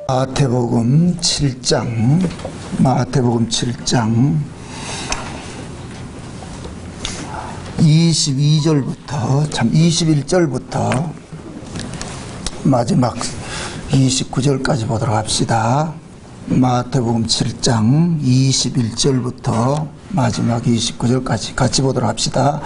마태복음 7장 22절부터 21절부터 마지막 29절까지 보도록 합시다. 마태복음 7장 21절부터 마지막 29절까지 같이 보도록 합시다.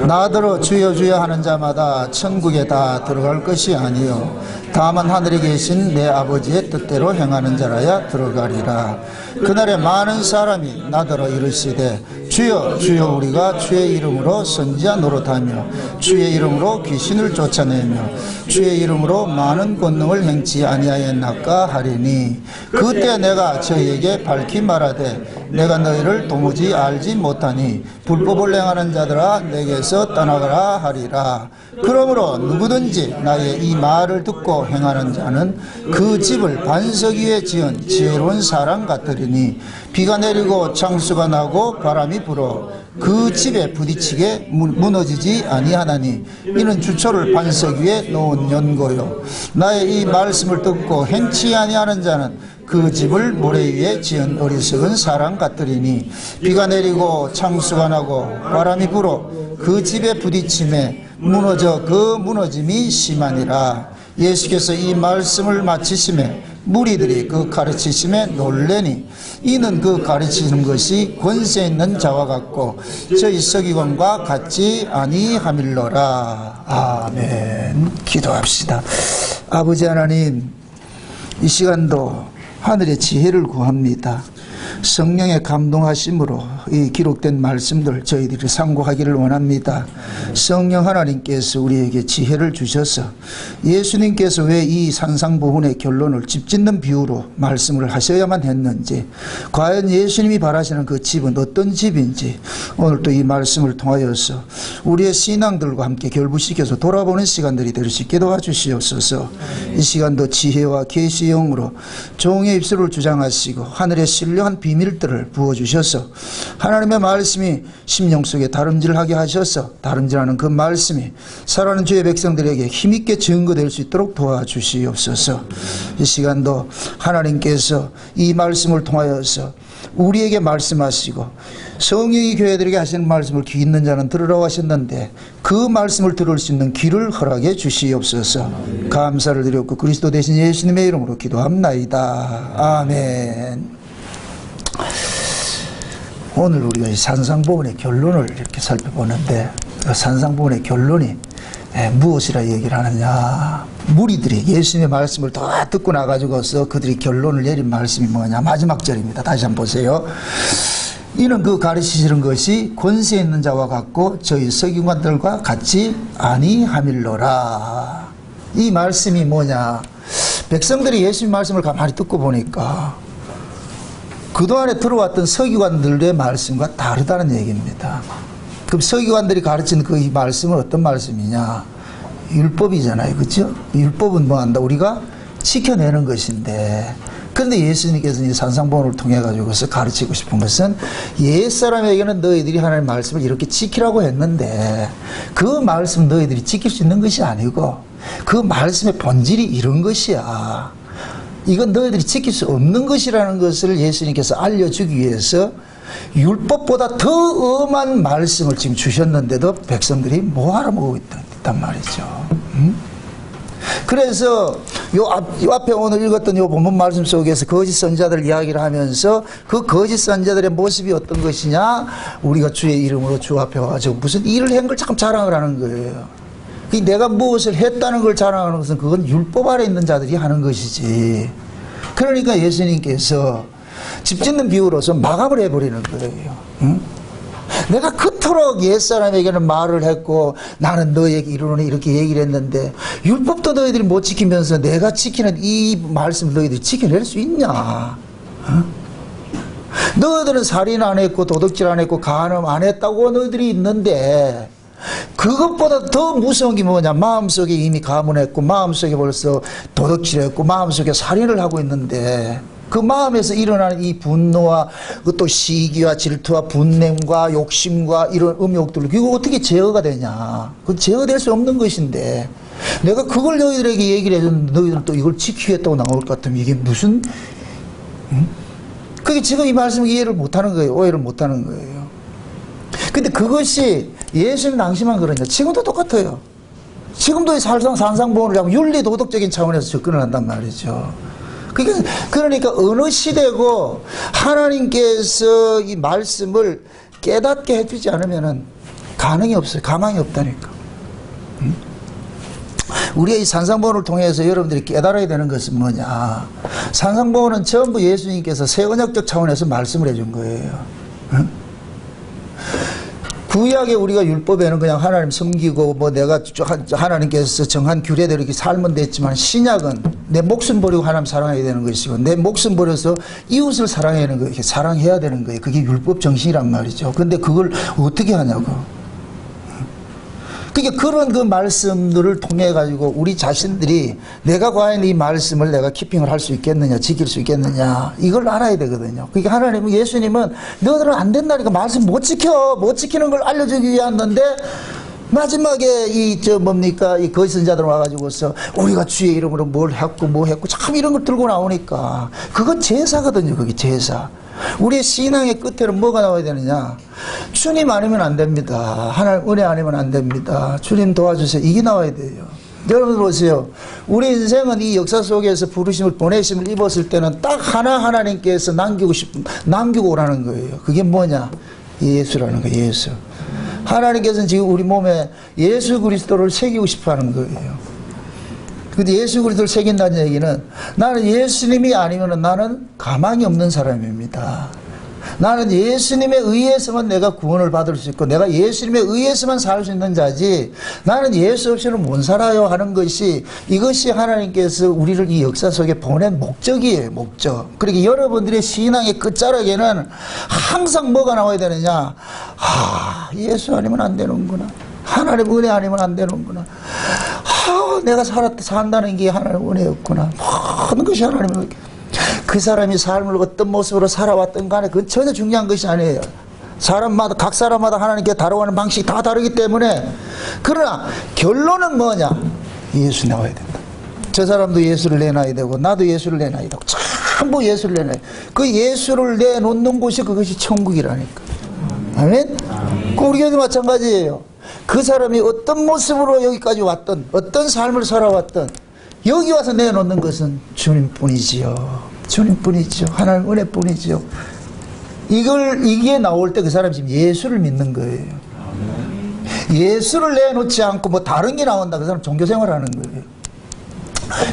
나더러 주여 주여 하는 자마다 천국에 다 들어갈 것이 아니요 다만 하늘에 계신 내 아버지의 뜻대로 행하는 자라야 들어가리라. 그날에 많은 사람이 나더러 이르시되 주여 주여 우리가 주의 이름으로 선지자 노릇하며 주의 이름으로 귀신을 쫓아내며 주의 이름으로 많은 권능을 행치 아니하였나까 하리니 그때 내가 저희에게 밝히 말하되 내가 너희를 도무지 알지 못하니 불법을 행하는 자들아 내게서 떠나가라 하리라. 그러므로 누구든지 나의 이 말을 듣고 행하는 자는 그 집을 반석 위에 지은 지혜로운 사람 같으리니 비가 내리고 창수가 나고 바람이 불어 그 집에 부딪히게 무너지지 아니하나니 이는 주초를 반석 위에 놓은 연고요. 나의 이 말씀을 듣고 행치 아니하는 자는 그 집을 모래 위에 지은 어리석은 사람 같으리니 비가 내리고 창수가 나고 바람이 불어 그 집에 부딪힘에 무너져 그 무너짐이 심하니라. 예수께서 이 말씀을 마치심에 무리들이 그 가르치심에 놀래니 이는 그 가르치는 것이 권세 있는 자와 같고 저희 서기관과 같지 아니함일러라. 아멘. 기도합시다. 아버지 하나님, 이 시간도 하늘의 지혜를 구합니다. 성령의 감동하심으로 이 기록된 말씀들 저희들이 상고하기를 원합니다. 성령 하나님께서 우리에게 지혜를 주셔서 예수님께서 왜 이 산상보훈의 결론을 집 짓는 비유로 말씀을 하셔야만 했는지, 과연 예수님이 바라시는 그 집은 어떤 집인지 오늘 또 이 말씀을 통하여서 우리의 신앙들과 함께 결부시켜서 돌아보는 시간들이 될 수 있게 도와주시옵소서. 이 시간도 지혜와 계시의 영으로 종의 입술을 주장하시고 하늘의 신령한 비밀들을 부어주셔서 하나님의 말씀이 심령 속에 다름질하게 하셔서 다름질하는 그 말씀이 살아가는 주의 백성들에게 힘있게 증거될 수 있도록 도와주시옵소서. 이 시간도 하나님께서 이 말씀을 통하여서 우리에게 말씀하시고 성령이 교회들에게 하시는 말씀을 귀 있는 자는 들으라고 하셨는데 그 말씀을 들을 수 있는 귀를 허락해 주시옵소서. 감사를 드렸고 그리스도 대신 예수님의 이름으로 기도합나이다. 아멘. 오늘 우리가 이 산상보훈의 결론을 이렇게 살펴보는데 그 산상보훈의 결론이 무엇이라 얘기를 하느냐, 무리들이 예수님의 말씀을 다 듣고 나가지고서 그들이 결론을 내린 말씀이 뭐냐, 마지막 절입니다. 다시 한번 보세요. 이는 그 가르치시는 것이 권세 있는 자와 같고 저희 서기관들과 같지 아니함일러라. 이 말씀이 뭐냐, 백성들이 예수님 말씀을 가만히 듣고 보니까 그동안에 들어왔던 서기관들의 말씀과 다르다는 얘기입니다. 그럼 서기관들이 가르친 그 이 말씀은 어떤 말씀이냐, 율법이잖아요, 그렇죠? 율법은 뭐 한다, 우리가 지켜내는 것인데, 그런데 예수님께서 이 산상보훈을 통해 가지고서 가르치고 싶은 것은 옛사람에게는 너희들이 하나님의 말씀을 이렇게 지키라고 했는데 그 말씀 너희들이 지킬 수 있는 것이 아니고 그 말씀의 본질이 이런 것이야, 이건 너희들이 지킬 수 없는 것이라는 것을 예수님께서 알려주기 위해서 율법보다 더 엄한 말씀을 지금 주셨는데도 백성들이 뭐 알아먹고 있단 말이죠. 그래서 요 앞에 오늘 읽었던 요 본문 말씀 속에서 거짓 선지자들 이야기를 하면서 그 거짓 선지자들의 모습이 어떤 것이냐, 우리가 주의 이름으로 주 앞에 와가지고 무슨 일을 한 걸 참 자랑을 하는 거예요. 내가 무엇을 했다는 걸 자랑하는 것은 그건 율법 아래 있는 자들이 하는 것이지. 그러니까 예수님께서 집 짓는 비유로서 마감을 해버리는 거예요. 응? 내가 그토록 옛사람에게는 말을 했고 나는 너에게 이르노니 이렇게 얘기를 했는데 율법도 너희들이 못 지키면서 내가 지키는 이 말씀 너희들이 지켜낼 수 있냐? 응? 너희들은 살인 안 했고 도둑질 안 했고 간음 안 했다고 너희들이 있는데 그것보다 더 무서운 게 뭐냐, 마음속에 이미 가문했고 마음속에 벌써 도둑질했고 마음속에 살인을 하고 있는데 그 마음에서 일어나는 이 분노와 또 시기와 질투와 분냄과 욕심과 이런 음욕들, 그거 어떻게 제어가 되냐? 그 제어될 수 없는 것인데 내가 그걸 너희들에게 얘기를 해줬는데 너희들은 또 이걸 지키겠다고 나올 것 같으면 이게 무슨, 응? 그게 지금 이 말씀을 이해를 못하는 거예요. 오해를 못하는 거예요. 근데 그것이 예수님 당시만 그러냐? 지금도 똑같아요. 지금도 산상보훈을 잡으면 윤리 도덕적인 차원에서 접근을 한단 말이죠. 그러니까 어느 시대고 하나님께서 이 말씀을 깨닫게 해주지 않으면은 가능이 없어요. 가망이 없다니까. 우리가 이 산상보훈을 통해서 여러분들이 깨달아야 되는 것은 뭐냐? 산상보훈은 전부 예수님께서 새 언약적 차원에서 말씀을 해준 거예요. 구약에 우리가 율법에는 그냥 하나님 섬기고 뭐 내가 하나님께서 정한 규례대로 이렇게 살면 됐지만, 신약은 내 목숨 버리고 하나님 사랑해야 되는 것이고 내 목숨 버려서 이웃을 사랑해야 되는 거예요. 사랑해야 되는 거예요. 그게 율법 정신이란 말이죠. 근데 그걸 어떻게 하냐고. 그러니까 그런 그 말씀들을 통해 가지고 우리 자신들이 내가 과연 이 말씀을 내가 키핑을 할 수 있겠느냐, 지킬 수 있겠느냐, 이걸 알아야 되거든요. 그러니까 하나님은, 예수님은 너희들은 안 된다니까, 말씀 못 지키는 걸 알려주기 위한 건데, 마지막에 이 거짓선자들 와가지고서 우리가 주의 이름으로 뭘 했고 참 이런 걸 들고 나오니까 그건 제사거든요. 그게 제사. 우리의 신앙의 끝에는 뭐가 나와야 되느냐? 주님 아니면 안 됩니다. 하나님 은혜 아니면 안 됩니다. 주님 도와주세요. 이게 나와야 돼요. 여러분 보세요. 우리 인생은 이 역사 속에서 부르심을, 보내심을 입었을 때는 딱 하나 하나님께서 남기고 오라는 거예요. 그게 뭐냐? 예수라는 거예요. 예수. 하나님께서는 지금 우리 몸에 예수 그리스도를 새기고 싶어 하는 거예요. 근데 예수 그리스도를 새긴다는 얘기는, 나는 예수님이 아니면 나는 가망이 없는 사람입니다. 나는 예수님에 의해서만 내가 구원을 받을 수 있고 내가 예수님에 의해서만 살 수 있는 자지, 나는 예수 없이는 못 살아요 하는 것이, 이것이 하나님께서 우리를 이 역사 속에 보낸 목적이에요. 목적. 그러니까 여러분들의 신앙의 끝자락에는 항상 뭐가 나와야 되느냐? 예수 아니면 안 되는구나. 하나님 은혜 아니면 안 되는구나. 내가 산다는 게 하나님 은혜였구나. 모든 것이 하나님의, 그 사람이 삶을 어떤 모습으로 살아왔던 간에 그건 전혀 중요한 것이 아니에요. 각 사람마다 하나님께 다뤄가는 방식이 다 다르기 때문에. 그러나 결론은 뭐냐? 예수 나와야 된다. 저 사람도 예수를 내놔야 되고 나도 예수를 내놔야 되고 전부 예수를 내놔야 되고, 그 예수를 내놓는 곳이 그것이 천국이라니까. 아멘? 우리 교회도 마찬가지예요. 그 사람이 어떤 모습으로 여기까지 왔던, 어떤 삶을 살아왔던, 여기 와서 내놓는 것은 주님뿐이지요. 주님뿐이지요. 하나님 은혜뿐이지요. 이게 나올 때 그 사람이 지금 예수를 믿는 거예요. 예수를 내놓지 않고 뭐 다른 게 나온다, 그 사람 종교생활 하는 거예요.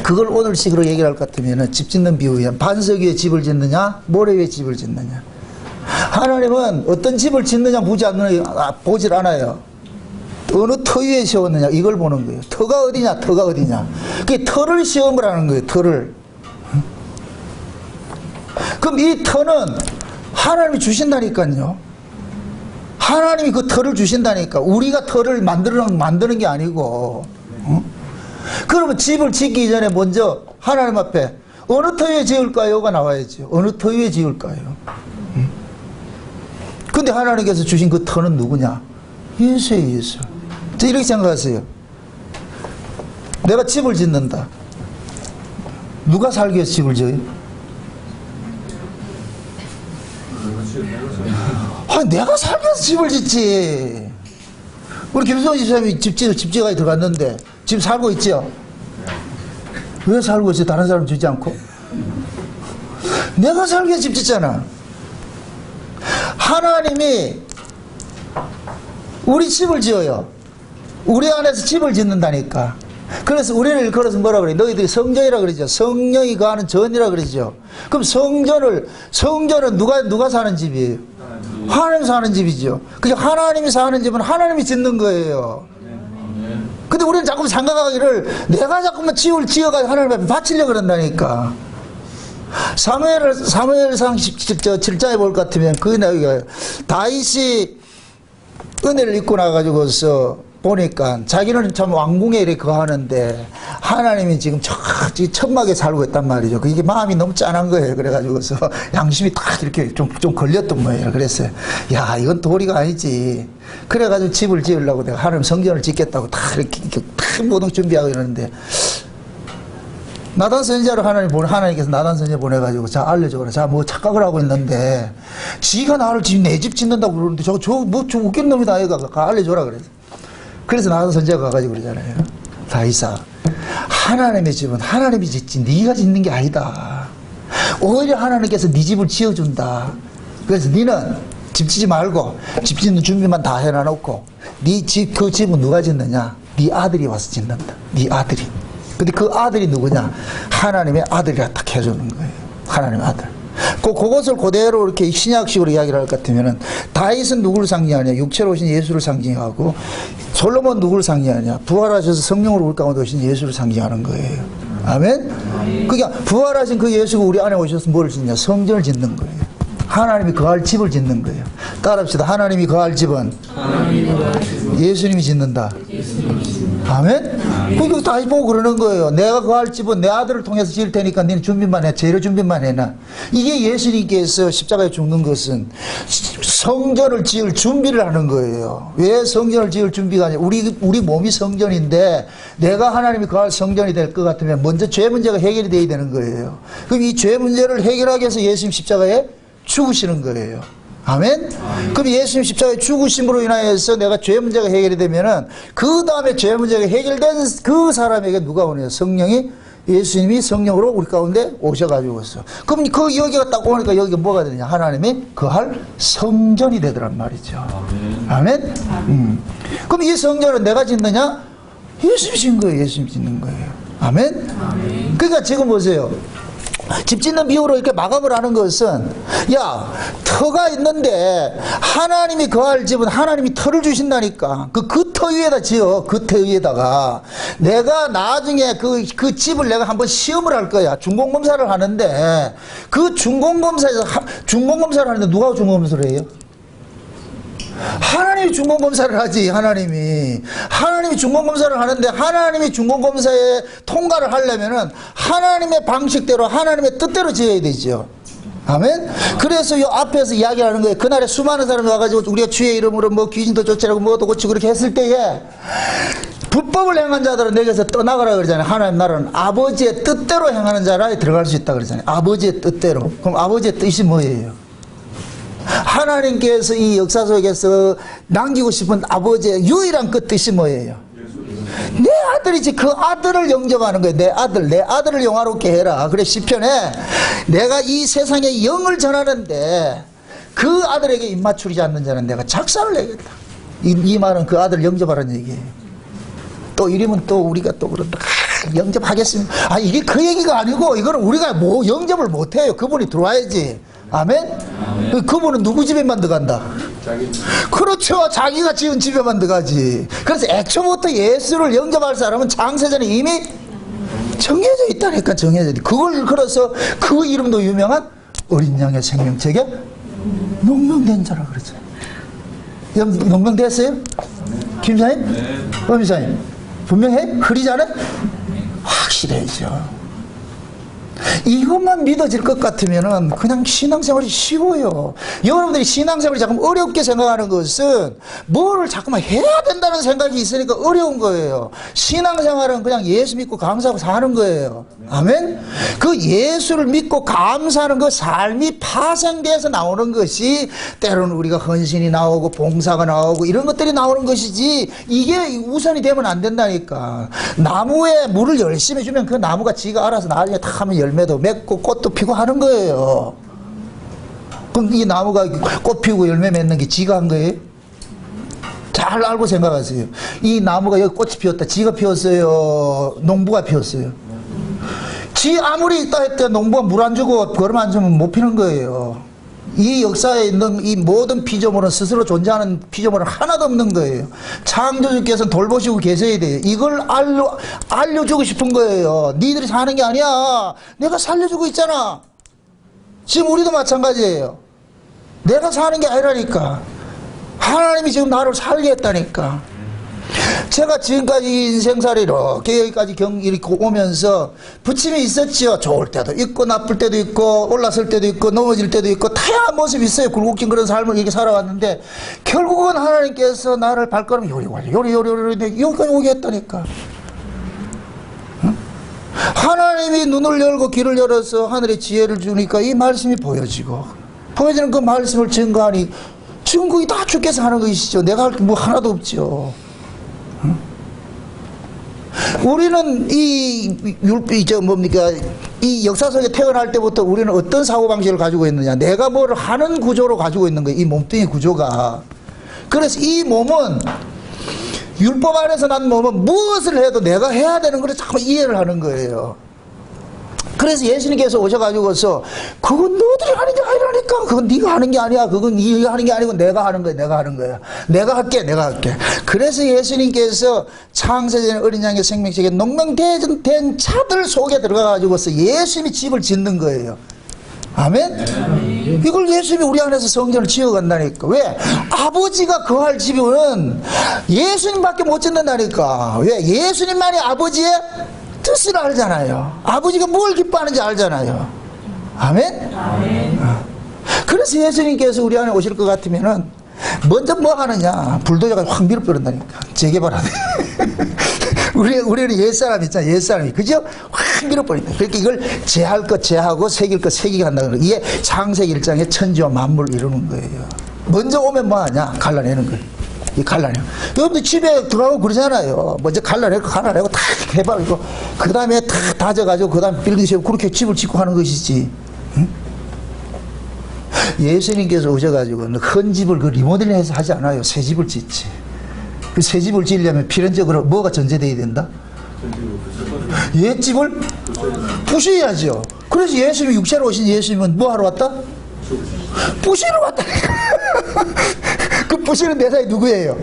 그걸 오늘식으로 얘기를 할 것 같으면 집 짓는 비유야. 반석 위에 집을 짓느냐, 모래 위에 집을 짓느냐. 하나님은 어떤 집을 짓느냐 보질 않아요. 어느 터 위에 세웠느냐, 이걸 보는 거예요. 터가 어디냐, 터가 어디냐. 그게 터를 시험을 하는 거예요. 터를. 그럼 이 터는 하나님이 주신다니까요. 하나님이 그 터를 주신다니까. 우리가 터를 만드는 게 아니고. 그러면 집을 짓기 전에 먼저 하나님 앞에 어느 터 위에 지을까요가 나와야죠. 어느 터 위에 지을까요? 근데 하나님께서 주신 그 터는 누구냐? 예수예요, 예수. 저 이렇게 생각하세요. 내가 집을 짓는다. 누가 살기 위해서 집을 지어요? 내가 살기 위해서 집을 짓지. 우리 김수원 집사님이 집지가에 들어갔는데 집 살고 있죠? 왜 살고 있어요? 다른 사람 주지 않고? 내가 살기 위해서 집 짓잖아. 하나님이 우리 집을 지어요. 우리 안에서 집을 짓는다니까. 그래서 우리를 걸어서 뭐라 그래? 너희들이 성전이라 그러죠. 성령이 거하는 전이라 그러죠. 그럼 성전은 누가 사는 집이에요? 하나님 사는 집이죠. 그죠? 하나님이 사는 집은 하나님이 짓는 거예요. 근데 우리는 자꾸 생각하기를 내가 자꾸만 집을 지어가지고 하나님 앞에 바치려고 그런다니까. 사무엘상 7장에 볼 것 같으면 그 내용이, 다윗이 은혜를 입고 나가지고서 보니까 자기는 참 왕궁에 이렇게 거하는데 하나님이 지금 천막에 살고 있단 말이죠. 그게 마음이 너무 짠한 거예요. 그래가지고서 양심이 딱 이렇게 좀 걸렸던 거예요. 그랬어요. 야, 이건 도리가 아니지. 그래가지고 집을 지으려고 내가 하나님 성전을 짓겠다고 다 이렇게 다 모든 준비하고 이러는데, 나단 선지자를 하나님께서 나단 선지자 보내가지고, 자, 알려줘라. 자, 뭐 착각을 하고 있는데, 지가 나를 지금 내 집 짓는다고 그러는데, 좀 웃긴 놈이다. 얘가 알려줘라. 그래서 나단 선지자가 가가지고 그러잖아요. 다이사, 하나님의 집은 하나님이 짓지 네가 짓는 게 아니다. 오히려 하나님께서 네 집을 지어준다. 그래서 너는 집 짓지 말고 집 짓는 준비만 다 해놔놓고, 그 집은 누가 짓느냐? 네 아들이 와서 짓는다. 네 아들이. 근데 그 아들이 누구냐? 하나님의 아들이라 딱 해주는 거예요. 하나님의 아들. 그것을 그대로 이렇게 신약식으로 이야기를 할 것 같으면은, 다윗은 누구를 상징하냐? 육체로 오신 예수를 상징하고, 솔로몬 누구를 상징하냐? 부활하셔서 성령으로 우리 가운데 오신 예수를 상징하는 거예요. 아멘? 그러니까 부활하신 그 예수가 우리 안에 오셔서 뭘 짓냐? 성전을 짓는 거예요. 하나님이 거할 집을 짓는 거예요. 따라합시다. 하나님이 거할 집은 예수님이 짓는다. 아멘? 그거 다시 보고 그러는 거예요. 내가 거할 집은 내 아들을 통해서 지을 테니까 너는 준비만 해. 재료 준비만 해놔. 이게 예수님께서 십자가에 죽는 것은 성전을 지을 준비를 하는 거예요. 왜 성전을 지을 준비가 아니야? 우리 몸이 성전인데, 내가 하나님이 거할 성전이 될 것 같으면 먼저 죄 문제가 해결이 돼야 되는 거예요. 그럼 이 죄 문제를 해결하기 위해서 예수님 십자가에 죽으시는 거예요. 아멘? 그럼 예수님 십자가에 죽으심으로 인하여서 내가 죄 문제가 해결이 되면은, 그 다음에 죄 문제가 해결된 그 사람에게 누가 오냐? 성령이, 예수님이 성령으로 우리 가운데 오셔가지고 있어. 그럼 여기가 딱 오니까 여기가 뭐가 되냐? 하나님이 거할 성전이 되더란 말이죠. 아멘? 그럼 이 성전은 내가 짓느냐? 예수님이 짓는 거예요. 예수님이 짓는 거예요. 아멘? 그러니까 지금 보세요. 집 짓는 비유로 이렇게 마감을 하는 것은, 야, 터가 있는데 하나님이 거할 집은 하나님이 터를 주신다니까. 그 터 위에다 지어. 그 터 위에다가 내가 나중에 그 집을 내가 한번 시험을 할 거야. 준공검사를 하는데, 그 준공검사를 하는데 누가 준공검사를 해요? 하나님이 준공검사를 하지. 하나님이 준공검사를 하는데, 하나님이 준공검사에 통과를 하려면은 하나님의 방식대로, 하나님의 뜻대로 지어야 되죠. 아멘? 그래서 이 앞에서 이야기하는 거예요. 그날에 수많은 사람이 와가지고 우리가 주의 이름으로 뭐 귀신도 쫓아내고 뭐도 고치고 그렇게 했을 때에, 불법을 행한 자들은 내게서 떠나가라 그러잖아요. 하나님 나라는 아버지의 뜻대로 행하는 자라 들어갈 수 있다 그러잖아요. 아버지의 뜻대로. 그럼 아버지의 뜻이 뭐예요? 하나님께서 이 역사 속에서 남기고 싶은 아버지의 유일한 그 뜻이 뭐예요? 내 아들이지. 그 아들을 영접하는 거예요. 내 아들을 영화롭게 해라. 그래, 시편에 내가 이 세상에 영을 전하는데 그 아들에게 입맞추리지 않는 자는 내가 작사를 내겠다. 이 말은 그 아들을 영접하라는 얘기예요. 또 이러면 또 우리가 또 그런다. 영접하겠습니다. 이게 그 얘기가 아니고, 이거는 우리가 뭐 영접을 못해요. 그분이 들어와야지. 아멘? 그분은 누구 집에만 들어간다? 그렇죠. 자기가 지은 집에만 들어가지. 그래서 애초부터 예수를 영접할 사람은 창세전에 이미 정해져 있다니까. 정해져 있다. 그걸 걸어서 그 이름도 유명한 어린 양의 생명책에 농명된 자라 그러죠. 농명됐어요? 김사님? 네. 엄사님? 분명해? 흐리잖아요? 확실해죠. 이것만 믿어질 것 같으면은 그냥 신앙생활이 쉬워요. 여러분들이 신앙생활이 자꾸 어렵게 생각하는 것은 뭐를 자꾸만 해야 된다는 생각이 있으니까 어려운 거예요. 신앙생활은 그냥 예수 믿고 감사하고 사는 거예요. 아멘? 그 예수를 믿고 감사하는 그 삶이 파생돼서 나오는 것이, 때로는 우리가 헌신이 나오고 봉사가 나오고 이런 것들이 나오는 것이지, 이게 우선이 되면 안 된다니까. 나무에 물을 열심히 주면 그 나무가 지가 알아서 나중에 다 하면 열매도 맺고 꽃도 피고 하는 거예요. 그럼 이 나무가 꽃 피우고 열매 맺는 게 지가 한 거예요? 잘 알고 생각하세요. 이 나무가 여기 꽃이 피었다. 지가 피웠어요? 농부가 피웠어요? 지 아무리 있다 했대 농부가 물 안 주고 거름 안 주면 못 피는 거예요. 이 역사에 있는 이 모든 피조물은 스스로 존재하는 피조물은 하나도 없는 거예요. 창조주께서는 돌보시고 계셔야 돼요. 이걸 알려주고 싶은 거예요. 니들이 사는 게 아니야. 내가 살려주고 있잖아. 지금 우리도 마찬가지예요. 내가 사는 게 아니라니까. 하나님이 지금 나를 살게 했다니까. 제가 지금까지 인생살이 이렇게 여기까지 이렇게 오면서 부침이 있었죠. 좋을 때도 있고 나쁠 때도 있고 올랐을 때도 있고 넘어질 때도 있고 다양한 모습이 있어요. 굴곡진 그런 삶을 이렇게 살아왔는데 결국은 하나님께서 나를 발걸음 요리 여기까지 오게 했다니까. 응? 하나님이 눈을 열고 귀를 열어서 하늘의 지혜를 주니까 이 말씀이 보여지고 보여지는 그 말씀을 증거하니 증거이 다 주께서 하는 것이죠. 내가 할 게 뭐 하나도 없죠. 응? 우리는 이 역사 속에 태어날 때부터 우리는 어떤 사고방식을 가지고 있느냐. 내가 뭐를 하는 구조로 가지고 있는 거예요. 이 몸뚱이 구조가. 그래서 이 몸은 율법 안에서 난 몸은 무엇을 해도 내가 해야 되는 걸 자꾸 이해를 하는 거예요. 그래서 예수님께서 오셔가지고서 그건 너희들이 하는 게 아니라니까. 그건 네가 하는 게 아니야. 그건 네가 하는 게 아니고 내가 하는 거야. 내가 하는 거야. 내가 할게. 그래서 예수님께서 창세전에 어린 양의 생명책에 농명된 차들 속에 들어가가지고서 예수님이 집을 짓는 거예요. 아멘? 이걸 예수님이 우리 안에서 성전을 지어간다니까. 왜? 아버지가 거할 집은 예수님밖에 못 짓는다니까. 왜? 예수님만이 아버지의 뜻을 알잖아요. 아버지가 뭘 기뻐하는지 알잖아요. 아멘? 그래서 예수님께서 우리 안에 오실 것 같으면은 먼저 뭐 하느냐. 불도저가 확 밀어버린다니까. 재개발하네. 우리는 옛사람 있잖아요. 옛사람이. 그죠? 확 밀어버린다. 그러니까 이걸 제할 것 제하고 새길 것 새기게 한다는 거예요. 이게 창세기 1장의 천지와 만물을 이루는 거예요. 먼저 오면 뭐 하냐. 갈라내는 거예요. 이 갈라내고. 여러분들 집에 들어가고 그러잖아요. 먼저 갈라내고 다 해버리고 그 다음에 다 다져가지고 그 다음에 빌딩 세우고 그렇게 집을 짓고 하는 것이지. 응? 예수님께서 오셔가지고 헌 집을 그 리모델링해서 하지 않아요. 새 집을 짓지. 그 새 집을 지으려면 필연적으로 뭐가 전제되어야 된다? 옛 집을 부셔야죠. 그래서 예수님이 육체로 오신 예수님은 뭐 하러 왔다? 부시러 왔다. 그 부시는 대상이 누구예요?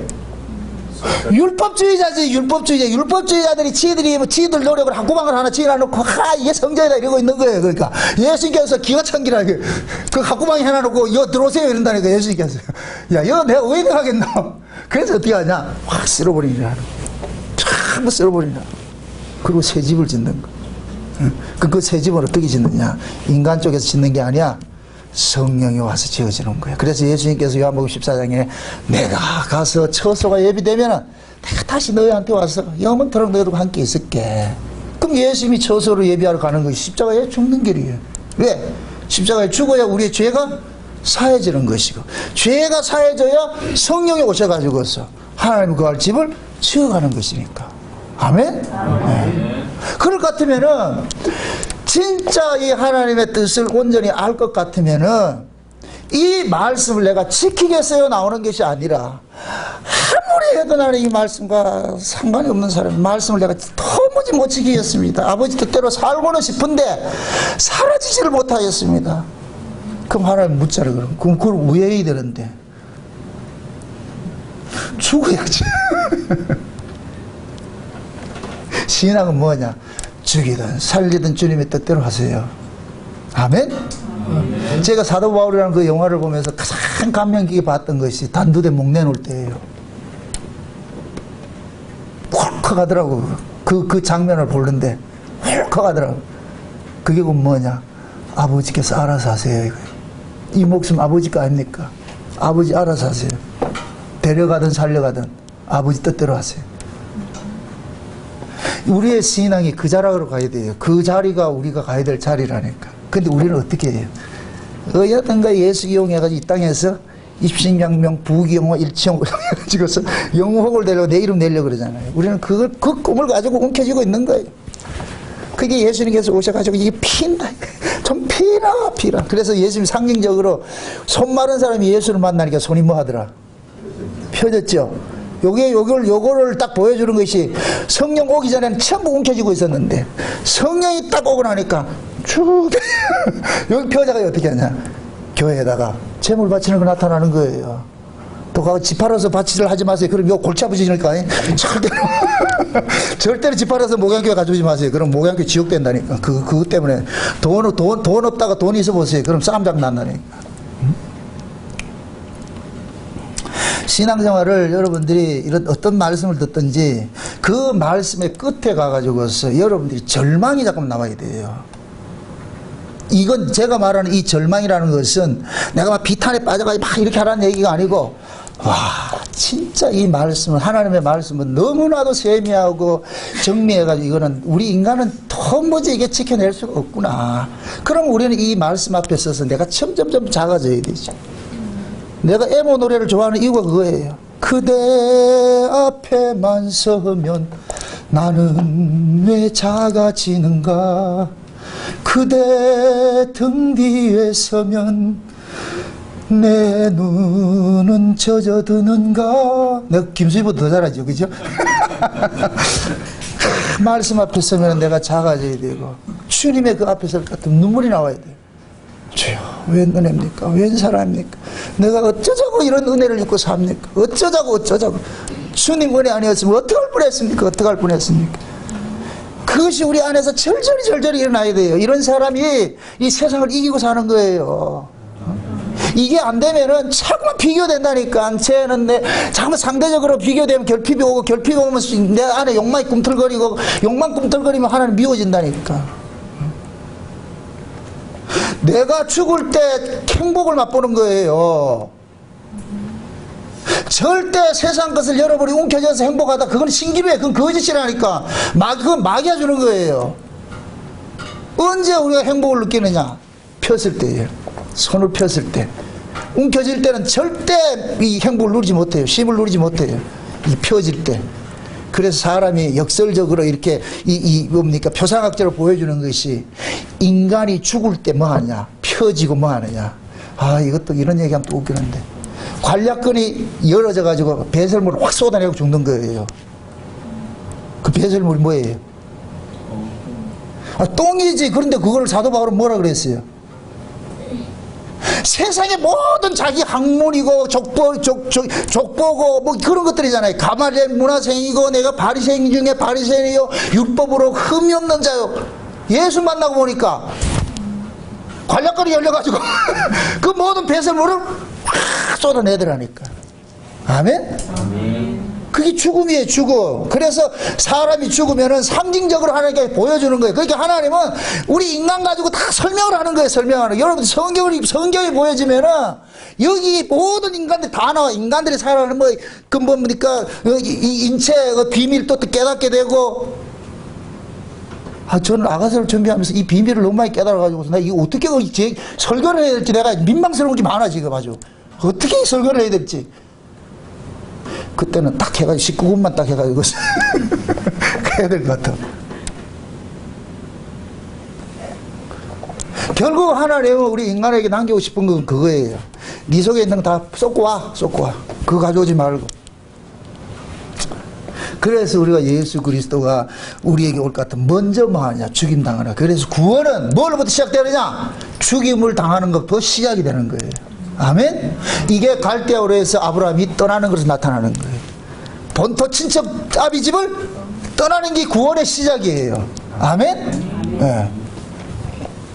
율법주의자지. 율법주의자들이 지들 노력을 한구방을 하나 지어놓고 이게 성전이다 이러고 있는 거예요. 그러니까 예수님께서 기가 찬기라 그 한구방에 해놔놓고 여 들어오세요 이런다니까. 예수님께서 야 여 내가 왜 들어가겠노. 그래서 어떻게 하냐. 확 쓸어버리라. 참 쓸어버리라. 그리고 새 집을 짓는 거. 그 새 집을 어떻게 짓느냐. 인간 쪽에서 짓는 게 아니야. 성령이 와서 지어지는 거예요. 그래서 예수님께서 요한복음 14장에 내가 가서 처소가 예비되면은 내가 다시 너희한테 와서 영원토록 너희들과 함께 있을게. 그럼 예수님이 처소로 예비하러 가는 것이 십자가에 죽는 길이에요. 왜? 십자가에 죽어야 우리의 죄가 사해지는 것이고 죄가 사해져야 성령이 오셔가지고서 하나님 거할 집을 지어가는 것이니까. 아멘? 네. 그럴 것 같으면은 진짜 이 하나님의 뜻을 온전히 알 것 같으면은 이 말씀을 내가 지키겠어요 나오는 것이 아니라 아무리 해도 나는 이 말씀과 상관이 없는 사람 말씀을 내가 도무지 못 지키겠습니다. 아버지 뜻대로 살고는 싶은데 사라지지를 못하겠습니다. 그럼 하나님 묻자라 그럼. 그럼 그걸 왜 해야 되는데? 죽어야지. 신앙은 뭐냐? 죽이든 살리든 주님의 뜻대로 하세요. 아멘? 제가 사도 바울이라는 그 영화를 보면서 가장 감명 깊게 봤던 것이 단두대 목 내놓을 때예요. 홀컥 하더라고. 그 장면을 보는데 홀컥 하더라고. 그게 뭐냐? 아버지께서 알아서 하세요. 이거예요. 이 목숨 아버지 거 아닙니까? 아버지 알아서 하세요. 데려가든 살려가든 아버지 뜻대로 하세요. 우리의 신앙이 그 자락으로 가야 돼요. 그 자리가 우리가 가야 될 자리라니까. 근데 우리는 어떻게 해요? 어여든가 예수 이용해가지고 이 땅에서 입신양명 부귀영화 일치영을 해가지고서 영웅을 내려고 내 이름 내려고 그러잖아요. 우리는 그 꿈을 가지고 움켜쥐고 있는 거예요. 그게 예수님께서 오셔가지고 이게 피인다. 좀 피라. 그래서 예수님 상징적으로 손 마른 사람이 예수를 만나니까 손이 뭐 하더라? 펴졌죠? 요거를 딱 보여주는 것이 성령 오기 전에는 전부 움켜쥐고 있었는데 성령이 딱 오고 나니까 쭉 여기 펴자가 어떻게 하냐. 교회에다가 재물 바치는 거 나타나는 거예요. 또 가서 집 팔아서 바치질 하지 마세요. 그럼 요 골치 아프시니까 절대로 집 팔아서 목양교회 가져오지 마세요. 그럼 목양교회 지옥된다니까. 그것 때문에 돈 없다가 돈 있어 보세요. 그럼 싸움장 난다니까. 신앙생활을 여러분들이 이런 어떤 말씀을 듣든지 그 말씀의 끝에 가가지고서 여러분들이 절망이 자꾸 나와야 돼요. 이건 제가 말하는 이 절망이라는 것은 내가 막 비탄에 빠져가지고 막 이렇게 하라는 얘기가 아니고, 와, 진짜 이 말씀은, 하나님의 말씀은 너무나도 세미하고 정밀해가지고 이거는 우리 인간은 도무지 이게 지켜낼 수가 없구나. 그럼 우리는 이 말씀 앞에 서서 내가 점점점 작아져야 되죠. 내가 에모 노래를 좋아하는 이유가 그거예요. 그대 앞에만 서면 나는 왜 작아지는가. 그대 등 뒤에 서면 내 눈은 젖어드는가. 내가 김수희보다 더 잘하죠, 그죠? 말씀 앞에 서면 내가 작아져야 되고, 주님의 그 앞에 설 것 같으면 눈물이 나와야 돼요. 주여, 웬 은혜입니까? 웬 사랑입니까? 내가 어쩌자고 이런 은혜를 입고 삽니까? 어쩌자고. 주님 은혜 아니었으면 어떡할 뻔했습니까? 어떡할 뻔했습니까? 그것이 우리 안에서 절절히 일어나야 돼요. 이런 사람이 이 세상을 이기고 사는 거예요. 이게 안 되면은 자꾸만 비교된다니까. 쟤는 자꾸만 상대적으로 비교되면 결핍이 오고, 결핍이 오면 내 안에 욕망이 꿈틀거리고, 욕망 꿈틀거리면 하나님 미워진다니까. 내가 죽을 때 행복을 맛보는 거예요. 절대 세상 것을 여러분이 움켜쥐어서 행복하다, 그건 신기루에, 그건 거짓이라니까. 그건 마귀가 주는 거예요. 언제 우리가 행복을 느끼느냐? 폈을 때예요. 손을 폈을 때. 움켜질 때는 절대 이 행복을 누리지 못해요. 쉼을 누리지 못해요. 이 펴질 때. 그래서 사람이 역설적으로 이렇게 뭡니까? 표상학적으로 보여주는 것이, 인간이 죽을 때 뭐 하냐? 펴지고 뭐 하느냐? 아, 이것도 이런 얘기하면 또 웃기는데. 관략근이 열어져 가지고 배설물을 확 쏟아내고 죽는 거예요. 그 배설물이 뭐예요? 똥이지. 그런데 그걸 사도 바울은 뭐라 그랬어요? 세상의 모든 자기 학문이고 족보고 뭐 그런 것들이잖아요. 가말리엘 문화생이고 내가 바리새인 중에 바리새인이요 율법으로 흠이 없는 자요. 예수 만나고 보니까 관략근이 열려가지고 그 모든 배설물을 확 쏟아내더라니까. 아멘? 아멘. 그게 죽음이에요, 죽음. 그래서 사람이 죽으면은 상징적으로 하나님께 보여주는 거예요. 그러니까 하나님은 우리 인간 가지고 다 설명을 하는 거예요, 설명하는. 여러분, 성경이 보여지면은 여기 모든 인간들 다 나와. 인간들이 살아가는 뭡니까? 이 인체의 그 비밀도 깨닫게 되고. 저는 아가서를 준비하면서 이 비밀을 너무 많이 깨달아가지고서 내가 이거 어떻게 설교를 해야 될지 내가 민망스러운 게 많아, 지금 아주. 어떻게 설교를 해야 될지. 그때는 딱 해가지고 19분만 딱 해가지고 해야 될 것 같아. 결국 하나님은 우리 인간에게 남기고 싶은 건 그거예요. 네 속에 있는 거 다 쏟고 와. 그거 가져오지 말고. 그래서 우리가 예수 그리스도가 우리에게 올 것 같으면 먼저 뭐 하냐? 죽임 당하라. 그래서 구원은 뭘로부터 시작되느냐? 죽임을 당하는 것부터 시작이 되는 거예요. 아멘? 이게 갈대아우로 해서 아브라함이 떠나는 것으로 나타나는 거예요. 본토 친척 아비 집을 떠나는 게 구원의 시작이에요. 아멘? 네.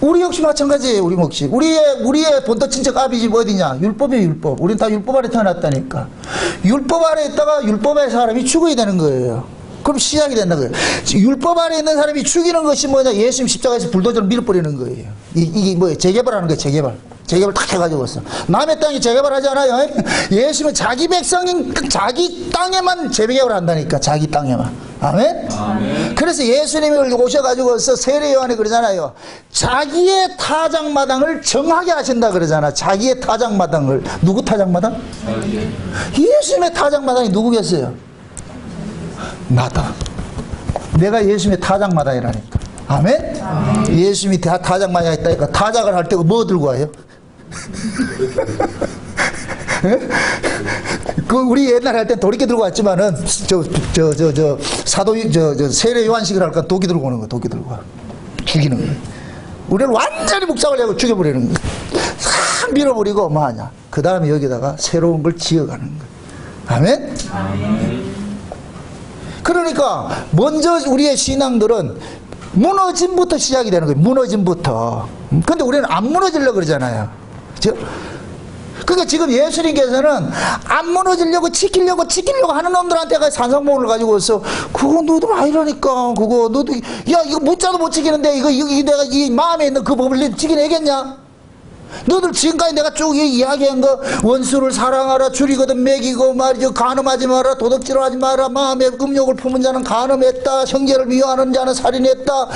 우리 역시 마찬가지예요. 우리의 본토 친척 아비 집 어디냐? 율법이에요, 율법. 우리는 다 율법 아래 태어났다니까. 율법 아래 있다가 율법 아래 사람이 죽어야 되는 거예요. 그럼 시작이 된다는 거예요. 율법 아래 있는 사람이 죽이는 것이 뭐냐? 예수님 십자가에서 불도저로 밀어버리는 거예요. 이게 뭐예요? 재개발하는 거예요, 재개발 딱 해가지고 있어. 남의 땅에 재개발하지 않아요. 예수님은 자기 백성인 자기 땅에만 재개발을 한다니까. 자기 땅에만. 아멘? 아멘. 그래서 예수님이 오셔가지고서 세례 요한이 그러잖아요. 자기의 타작마당을 정하게 하신다 그러잖아. 자기의 타작마당을. 누구 타작마당? 예수님의 타작마당이 누구겠어요? 나다. 내가 예수님의 타작마당이라니까. 아멘? 아멘. 예수님이 타작마당에 있다니까. 타작을 할 때 뭐 들고 와요? 우리 옛날에 할 땐 도끼 들고 왔지만은 세례 요한식을 할까 도끼 들고 오는 거야. 도끼 들고 와. 죽이는 거야. 우리는 완전히 묵상을 하고 죽여버리는 거야. 싹 밀어버리고 뭐 하냐. 그 다음에 여기다가 새로운 걸 지어가는 거야. 아멘? 아멘. 그러니까 먼저 우리의 신앙들은 무너짐부터 시작이 되는 거예요. 무너짐부터. 근데 우리는 안 무너지려고 그러잖아요. 그러니까 지금 예수님께서는 안 무너지려고 지키려고 하는 놈들한테 산상봉을 가지고서 그거 너도 아니라니까. 그거 너도 야 이거 묻자도 못 지키는데 이거 내가 이 마음에 있는 그 법을 지켜내겠냐? 너들 지금까지 내가 쭉 이야기한 거 원수를 사랑하라, 줄이거든 먹이고 말이죠, 간음하지 마라, 도둑질하지 마라, 마음에 음욕을 품은 자는 간음했다, 형제를 미워하는 자는 살인했다,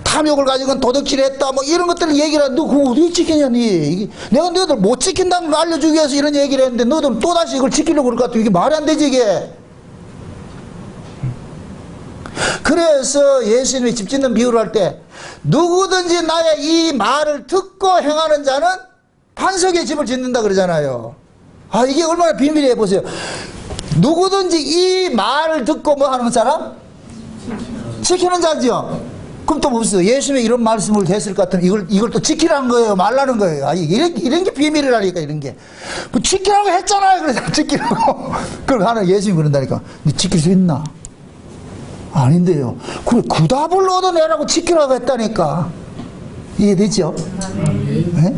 탐욕을 가지고는 도둑질했다, 뭐 이런 것들을 얘기를 하는데 너 그거 어디 지키냐 니? 내가 너희들 못 지킨다는 걸 알려주기 위해서 이런 얘기를 했는데 너희들 또다시 이걸 지키려고 그럴 것 같아. 이게 말이 안 되지 이게. 그래서 예수님이 집 짓는 비유를 할 때 누구든지 나의 이 말을 듣고 행하는 자는 반석에 집을 짓는다 그러잖아요. 아 이게 얼마나 비밀이에요. 보세요. 누구든지 이 말을 듣고 뭐 하는 사람? 지키는 자죠. 그럼 또 무슨 예수님이 이런 말씀을 했을 것 같은 이걸 또 지키라는 거예요, 말라는 거예요. 아 이런 게 비밀이라니까. 이런 게 뭐 지키라고 했잖아요. 그래서 지키라고 그걸 하는 예수님이 그런다니까. 너 지킬 수 있나? 아닌데요. 그래 그 답을 얻어내라고 지키라고 했다니까. 이해되죠? 네?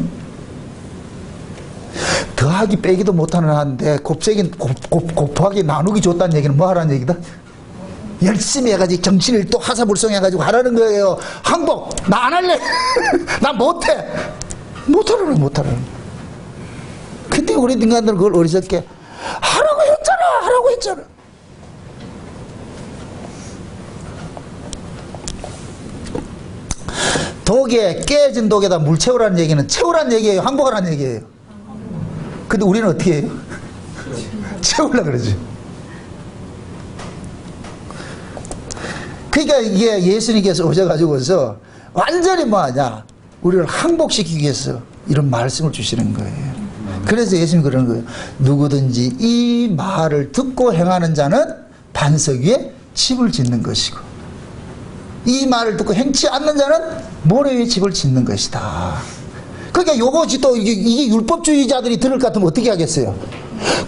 더하기 빼기도 못하는 한데 곱하기 나누기 줬다는 얘기는 뭐 하라는 얘기다? 열심히 해가지고 정신을 또 하사불성해가지고 하라는 거예요. 항복 나 안 할래. 나 못해. 못하라는. 근데 우리 인간들은 그걸 어리석게 하라고 했잖아. 독에 깨진 독에다 물 채우라는 얘기는 채우라는 얘기예요, 항복하라는 얘기예요. 근데 우리는 어떻게 해요? 채우려고 그러지. 그러니까 이게 예수님께서 오셔가지고서 완전히 뭐하냐, 우리를 항복시키기 위해서 이런 말씀을 주시는 거예요. 그래서 예수님이 그러는 거예요. 누구든지 이 말을 듣고 행하는 자는 반석 위에 집을 짓는 것이고 이 말을 듣고 행치 않는 자는 모래 위에 집을 짓는 것이다. 그러니까 요것이 또 이게 율법주의자들이 들을 것 같으면 어떻게 하겠어요?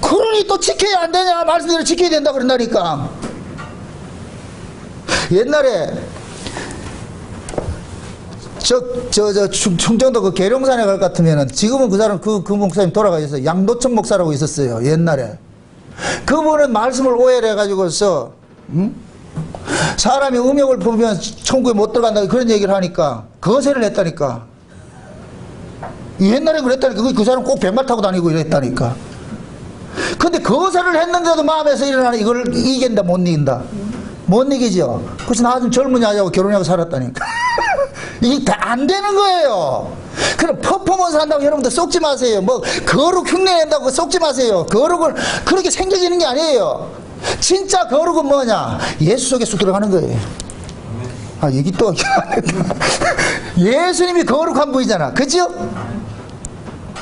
그러니 또 지켜야 안 되냐? 말씀대로 지켜야 된다 그런다니까. 옛날에 충청도 그 계룡산에 갈 것 같으면은 지금은 그 사람 그 목사님 돌아가셔서 양도천 목사라고 있었어요. 옛날에 그분은 말씀을 오해를 해가지고서 사람이 음욕을 품으면 천국에 못 들어간다 그런 얘기를 하니까 거세를 했다니까. 옛날에 그랬다니까. 그 사람 꼭 백말 타고 다니고 이랬다니까. 근데 거세를 했는데도 마음에서 일어나는 이걸 이긴다 못 이긴다? 못 이기죠. 그래서 나 좀 젊은 여자하고 결혼하고 살았다니까. 이게 다 안 되는 거예요. 그럼 퍼포먼스 한다고 여러분들 속지 마세요. 뭐 거룩 흉내낸다고 속지 마세요. 거룩을 그렇게 생겨지는 게 아니에요. 진짜 거룩은 뭐냐? 예수 속에 쑥 들어가는 거예요. 아 얘기 또 예수님이 거룩한 분이잖아. 그죠?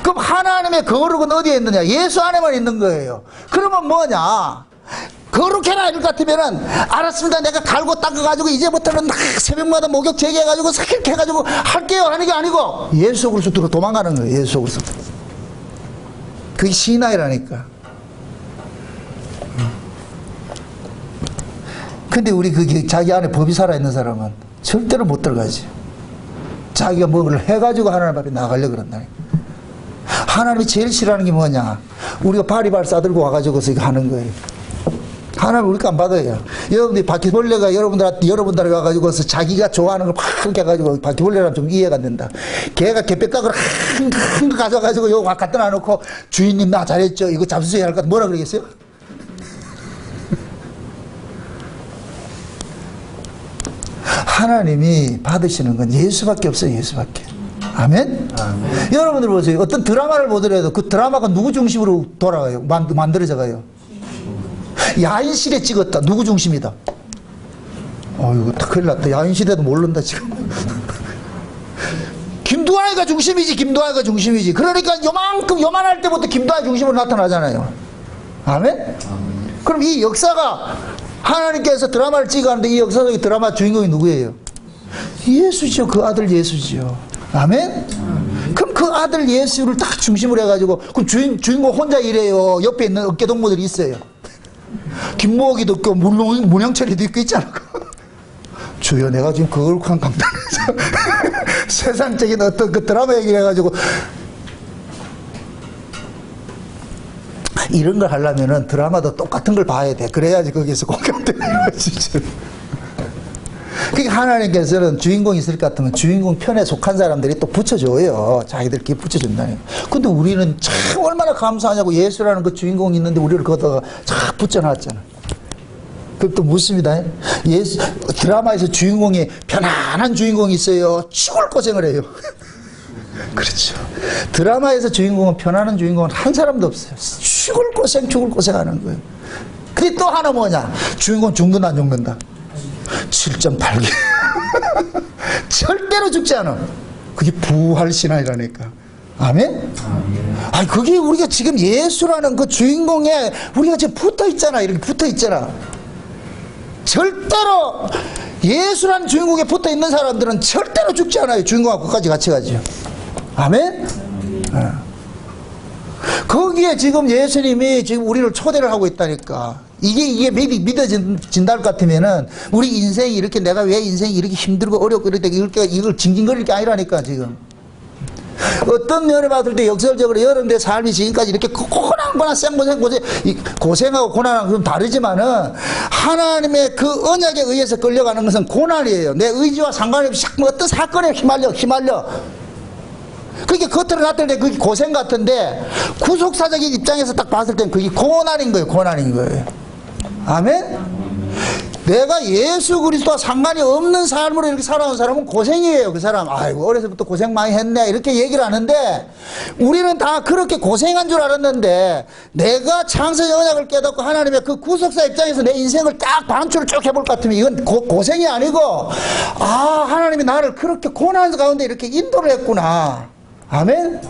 그럼 하나님의 거룩은 어디에 있느냐? 예수 안에만 있는 거예요. 그러면 뭐냐? 거룩해라 이럴 것 같으면은 알았습니다. 내가 갈고 닦아가지고 이제부터는 새벽마다 목욕 제기해가지고 그렇게 해가지고 할게요 하는 게 아니고 예수 속으로 쑥 도망가는 거예요. 예수 속으로. 그게 신앙이라니까. 근데 우리 그 자기 안에 법이 살아있는 사람은 절대로 못 들어가지. 자기가 뭐를 해가지고 하나님 앞에 나가려고 그런다니까. 하나님이 제일 싫어하는 게 뭐냐? 우리가 바리발 싸들고 와가지고서 이거 하는 거예요. 하나님 우리 안 받아요. 여러분들이 바퀴벌레가 여러분들에 가가지고서 자기가 좋아하는 걸 막 그렇게 해가지고 바퀴벌레라면 좀 이해가 안 된다. 걔가 개뼈가락을 한 거 가져가지고 요거 갖다 놔놓고 주인님 나 잘했죠. 이거 잡수셔야 할 것 같아. 뭐라 그러겠어요? 하나님이 받으시는 건 예수밖에 없어요. 예수밖에. 아멘? 아멘. 여러분들 보세요. 어떤 드라마를 보더라도 그 드라마가 누구 중심으로 돌아가요? 만들어져 가요? 야인시대 찍었다. 누구 중심이다? 이거 큰일 났다. 야인시대도 모른다 지금. 김두한이가 중심이지. 김두한이가 중심이지. 그러니까 요만할 때부터 김두한 중심으로 나타나잖아요. 아멘? 아멘. 그럼 이 역사가 하나님께서 드라마를 찍었는데 이 역사 속의 드라마 주인공이 누구예요? 예수죠. 그 아들 예수죠. 아멘? 아멘. 그럼 그 아들 예수를 딱 중심으로 해가지고 그 주인공 혼자 이래요. 옆에 있는 어깨동무들이 있어요. 김모기도 있고 문영철이도 있고 있잖아. 주여 내가 지금 거룩한 강단에서 세상적인 어떤 그 드라마 얘기를 해가지고 이런 걸 하려면은 드라마도 똑같은 걸 봐야 돼. 그래야지 거기서 공감되는 거지. 그러니까 하나님께서는 주인공이 있을 것 같으면 주인공 편에 속한 사람들이 또 붙여줘요. 자기들끼리 붙여준다니까. 근데 우리는 참 얼마나 감사하냐고. 예수라는 그 주인공이 있는데 우리를 거기다가 착 붙여놨잖아. 그럼 또 묻습니다. 예수, 드라마에서 주인공이 편안한 주인공이 있어요? 죽을 고생을 해요. 그렇죠. 드라마에서 주인공은 편안한 주인공은 한 사람도 없어요. 죽을 고생 하는 거예요. 근데 또 하나 뭐냐? 주인공 죽는다 안 죽는다? 7.8개. 절대로 죽지 않아. 그게 부활신앙이라니까. 아멘? 아니, 그게 우리가 지금 예수라는 그 주인공에 우리가 지금 붙어 있잖아. 이렇게 붙어 있잖아. 절대로 예수라는 주인공에 붙어 있는 사람들은 절대로 죽지 않아요. 주인공하고 끝까지 같이 가죠. 아멘? 거기에 지금 예수님이 지금 우리를 초대를 하고 있다니까. 이게 믿어진다 것 같으면은 우리 인생이 이렇게 내가 왜 인생이 이렇게 힘들고 어렵고 이걸 징징거릴 게 아니라니까 지금. 어떤 면을 봤을 때 역설적으로 여러분들의 삶이 지금까지 이렇게 고난하고 고생하고 고난하고 좀 다르지만은 하나님의 그 언약에 의해서 끌려가는 것은 고난이에요. 내 의지와 상관없이 어떤 사건에 휘말려. 그게 겉으로 나타낼 때 그게 고생 같은데 구속사적인 입장에서 딱 봤을 땐 그게 고난인 거예요. 아멘? 내가 예수 그리스도와 상관이 없는 삶으로 이렇게 살아온 사람은 고생이에요. 그 사람 아이고 어려서부터 고생 많이 했네 이렇게 얘기를 하는데 우리는 다 그렇게 고생한 줄 알았는데 내가 창세의 언약을 깨닫고 하나님의 그 구속사 입장에서 내 인생을 딱 반추를 쭉 해볼 것 같으면 이건 고생이 아니고 하나님이 나를 그렇게 고난 가운데 이렇게 인도를 했구나. 아멘?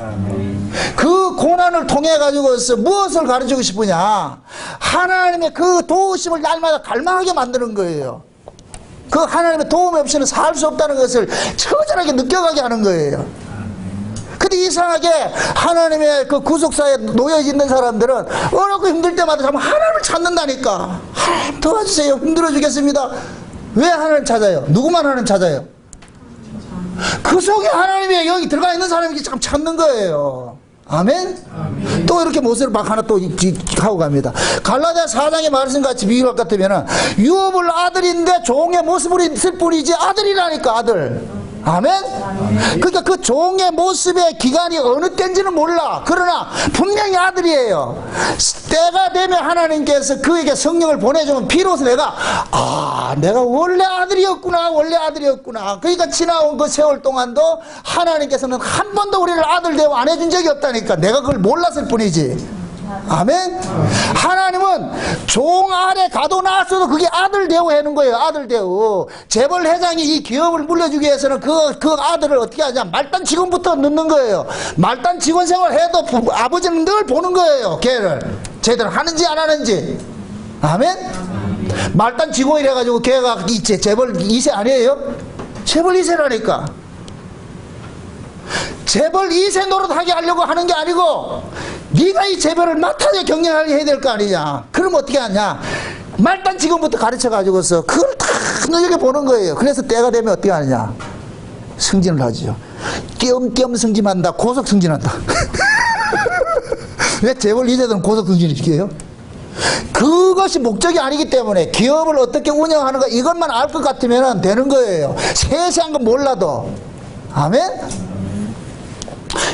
그 고난을 통해 가지고서 무엇을 가르치고 싶으냐? 하나님의 그 도우심을 날마다 갈망하게 만드는 거예요. 그 하나님의 도움 없이는 살 수 없다는 것을 처절하게 느껴가게 하는 거예요. 근데 이상하게 하나님의 그 구속사에 놓여 있는 사람들은 어렵고 힘들 때마다 자꾸 하나님을 찾는다니까. 하나님 도와주세요. 힘들어 죽겠습니다. 왜 하나님 찾아요? 누구만 하나님 찾아요? 그 속에 하나님이 여기 들어가 있는 사람이 참 찾는 거예요. 아멘? 아멘. 또 이렇게 못을 막 하나 또 하고 갑니다. 갈라디아 4장의 말씀같이 비유할 것 같으면 유업을 아들인데 종의 모습으로 있을 뿐이지 아들이라니까. 아들. 아멘? 그러니까 그 종의 모습의 기간이 어느 때인지는 몰라. 그러나 분명히 아들이에요. 때가 되면 하나님께서 그에게 성령을 보내주면 비로소 내가 내가 원래 아들이었구나. 그러니까 지나온 그 세월 동안도 하나님께서는 한 번도 우리를 아들 대우 안 해준 적이 없다니까. 내가 그걸 몰랐을 뿐이지. 아멘? 하나님은 종 아래 가둬놨어도 그게 아들 대우하는 거예요. 아들 대우. 재벌 회장이 이 기업을 물려주기 위해서는 그 아들을 어떻게 하냐? 말단 직원부터 넣는 거예요. 말단 직원 생활 해도 아버지는 늘 보는 거예요. 걔를 제대로 하는지 안 하는지. 아멘? 말단 직원이라 가지고 걔가 재벌 2세 아니에요? 재벌 2세라니까. 재벌 2세 노릇하게 하려고 하는 게 아니고 네가 이 재벌을 맡아야 경영하게 해야 될 거 아니냐. 그럼 어떻게 하냐? 말단 직원부터 가르쳐가지고서 그걸 다 너에게 보는 거예요. 그래서 때가 되면 어떻게 하느냐? 승진을 하죠. 띄엄띄엄 승진한다. 고속 승진한다. 왜 재벌 2세들은 고속 승진을 시켜요? 그것이 목적이 아니기 때문에 기업을 어떻게 운영하는가 이것만 알 것 같으면 되는 거예요. 세세한 건 몰라도. 아멘?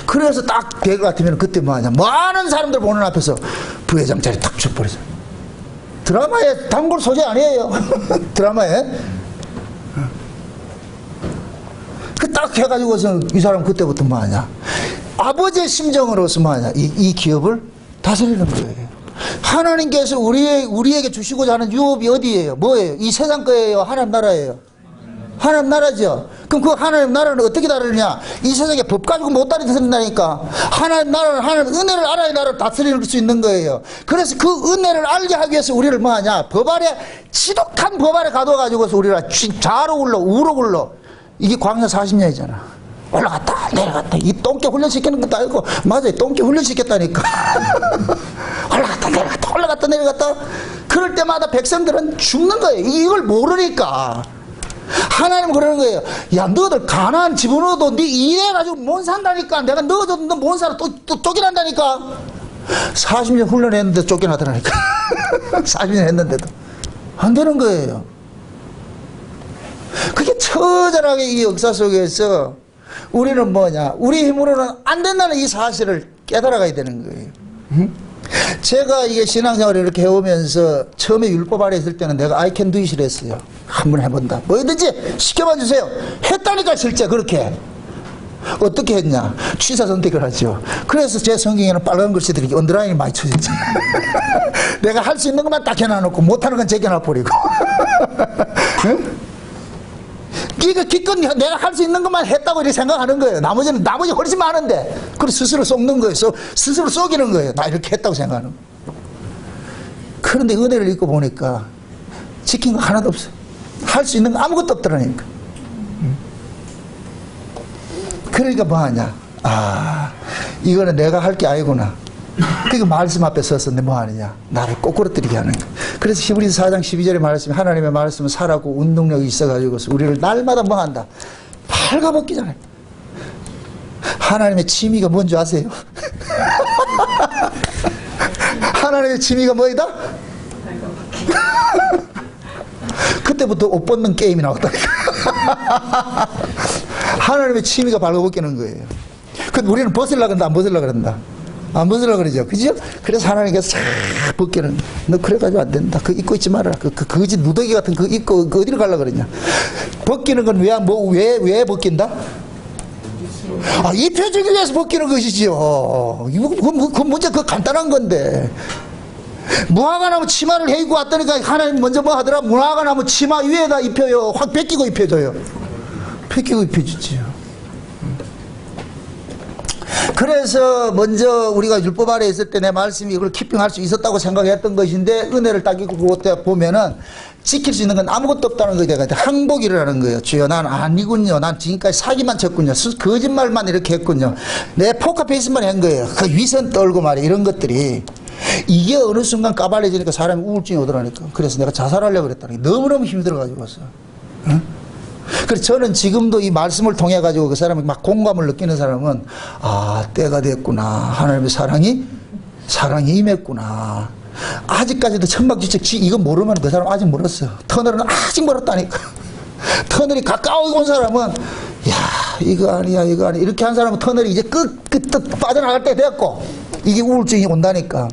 그래서 딱 될 것 같으면 그때 뭐하냐? 많은 사람들 보는 앞에서 부회장 자리 탁 줘버리죠. 드라마의 단골 소재 아니에요. 드라마에. 그 딱 해가지고서 이 사람 그때부터 뭐하냐? 아버지의 심정으로서 뭐하냐? 이 기업을 다스리는 거예요. 하나님께서 우리에게 주시고자 하는 유업이 어디예요? 뭐예요? 이 세상 거예요? 하나님 나라예요? 하나님 나라죠. 그럼 그 하나님 나라는 어떻게 다루느냐? 이 세상에 법 가지고 못 다스린다니까. 하나님 나라는 하나님 은혜를 알아야 나라를 다스릴 수 있는 거예요. 그래서 그 은혜를 알게 하기 위해서 우리를 뭐하냐? 법 아래 지독한 법 아래 가둬가지고서 우리가 좌로 굴러 우로 굴러. 이게 광야 40년이잖아. 올라갔다 내려갔다. 이 똥개 훈련시키는 것도 아니고 맞아요. 똥개 훈련시켰다니까. 올라갔다 내려갔다. 그럴 때마다 백성들은 죽는 거예요. 이걸 모르니까. 하나님은 그러는 거예요. 야, 너희들 가나안 집어넣어도 네 일해가지고 못 산다니까. 내가 넣어줘도 너 못 살아. 또 쫓겨난다니까. 40년 훈련했는데 쫓겨나더라니까. 40년 했는데도 안 되는 거예요. 그게 처절하게 이 역사 속에서 우리는 뭐냐, 우리 힘으로는 안 된다는 이 사실을 깨달아가야 되는 거예요. 제가 이게 신앙생활을 이렇게 해오면서 처음에 율법 아래 있을 때는 내가 I can do it을 했어요. 한번 해본다. 뭐든지 시켜만 주세요. 했다니까 실제 그렇게. 어떻게 했냐? 취사 선택을 하죠. 그래서 제 성경에는 빨간 글씨들이 언더라인이 많이 쳐졌죠. 내가 할 수 있는 것만 딱 해놔놓고 못하는 건 제껴놔버리고. 그러니까 기껏 내가 할 수 있는 것만 했다고 이렇게 생각하는 거예요. 나머지 훨씬 많은데. 그래서 스스로 속는 거예요. 스스로 속이는 거예요. 나 이렇게 했다고 생각하는 거예요. 그런데 은혜를 읽고 보니까 지킨 거 하나도 없어요. 할 수 있는 거 아무것도 없더라니까. 그러니까 뭐하냐. 아, 이거는 내가 할 게 아니구나. 그러니까 말씀 앞에 섰었는데 뭐하느냐. 나를 꼬꾸러뜨리게 하는 거야. 그래서 히브리서 4장 12절에 말씀이 하나님의 말씀은 살았고 운동력이 있어가지고 우리를 날마다 뭐한다. 팔가벗기잖아요. 하나님의 취미가 뭔지 아세요? 하나님의 취미가 뭐이다? 그때부터 옷 벗는 게임이 나왔다니까. 하나님의 취미가 발가벗기는 거예요. 근데 우리는 벗으려고 한다, 안 벗으려고 그런다? 안 벗으려고 그러죠. 그죠? 그래서 하나님께서 싹 벗기는, 너 그래가지고 안 된다. 그거 입고 있지 말아라. 거지 누더기 같은 거 입고 어디로 가려고 그러냐. 벗기는 건 왜 벗긴다? 아, 입혀주기 위해서 벗기는 것이지요. 그 문제 그거 간단한 건데. 무화과 나무 치마를 해입고 왔다니까 하나님 먼저 뭐 하더라? 무화과 나무 치마 위에다 입혀요. 확 벗기고 입혀줘요. 벗기고 입혀주지요. 그래서 먼저 우리가 율법 아래 있을 때 내 말씀이 이걸 키핑할 수 있었다고 생각했던 것인데 은혜를 딱 입고 그때 보면은 지킬 수 있는 건 아무것도 없다는 거에 대해 항복이라는 거예요. 주여 난 아니군요. 난 지금까지 사기만 쳤군요. 거짓말만 이렇게 했군요. 내 포커페이스만 한 거예요. 그 위선 떨고 말이야. 이런 것들이 이게 어느 순간 까발려지니까 사람이 우울증이 오더라니까. 그래서 내가 자살하려고 그랬다니. 너무너무 힘들어가지고 왔어. 응? 그래서 저는 지금도 이 말씀을 통해 가지고 그 사람이 막 공감을 느끼는 사람은 아, 때가 됐구나. 하나님의 사랑이 임했구나. 아직까지도 천막지축 이거 모르면 그 사람 아직 멀었어. 터널은 아직 멀었다니까. 터널이 가까이 온 사람은 야, 이거 아니야 이렇게 한 사람은 터널이 이제 끝 빠져나갈 때 됐고 이게 우울증이 온다니까.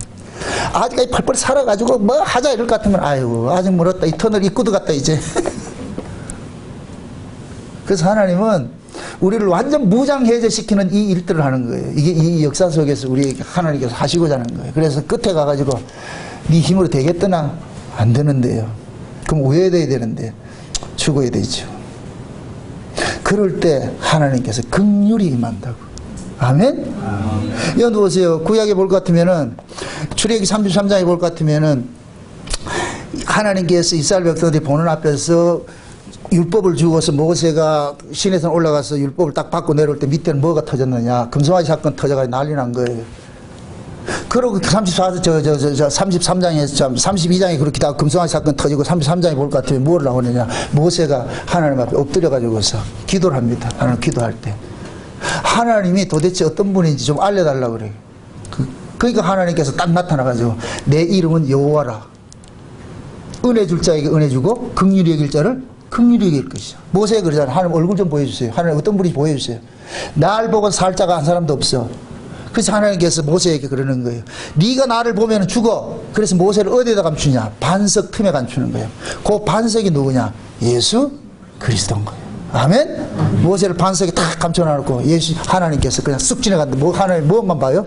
아직까지 펄펄 살아가지고 뭐 하자 이럴 것 같으면 아이고 아직 멀었다. 이 터널 입구도 갔다 이제. 그래서 하나님은 우리를 완전 무장해제시키는 이 일들을 하는 거예요. 이게 이 역사 속에서 우리 하나님께서 하시고자 하는 거예요. 그래서 끝에 가가지고 네 힘으로 되겠더나 안 되는데요. 그럼 오해돼야 되는데 죽어야 되죠. 그럴 때 하나님께서 긍휼히 임한다고. 아멘? 여기 보세요. 구약에 볼 것 같으면은 출애굽기 33장에 볼 것 같으면은 하나님께서 이스라엘 백성들이 보는 앞에서 율법을 주고서 모세가 시내산 올라가서 율법을 딱 받고 내려올 때 밑에는 뭐가 터졌느냐. 금송아지 사건 터져가지고 난리 난 거예요. 그리고 32장에 그렇게 다 금송아지 사건 터지고 33장에 볼 것 같으면 뭘 나오느냐. 모세가 하나님 앞에 엎드려가지고서 기도를 합니다. 하나님 기도할 때. 하나님이 도대체 어떤 분인지 좀 알려달라고 그래요. 그러니까 하나님께서 딱 나타나가지고 내 이름은 여호와라. 은혜 줄 자에게 은혜 주고 긍휼히 여길 자를 긍휼히 여길 것이죠. 모세가 그러잖아요. 하나님 얼굴 좀 보여주세요. 하나님 어떤 분인지 보여주세요. 날 보고 살 자가 한 사람도 없어. 그래서 하나님께서 모세에게 그러는 거예요. 네가 나를 보면 죽어. 그래서 모세를 어디에다 감추냐. 반석 틈에 감추는 거예요. 그 반석이 누구냐. 예수 그리스도인 거예요. 아멘? 모세를 반석에 딱 감춰놔놓고 예수 하나님께서 그냥 쑥 지나갔는데 하나님 무엇만 봐요?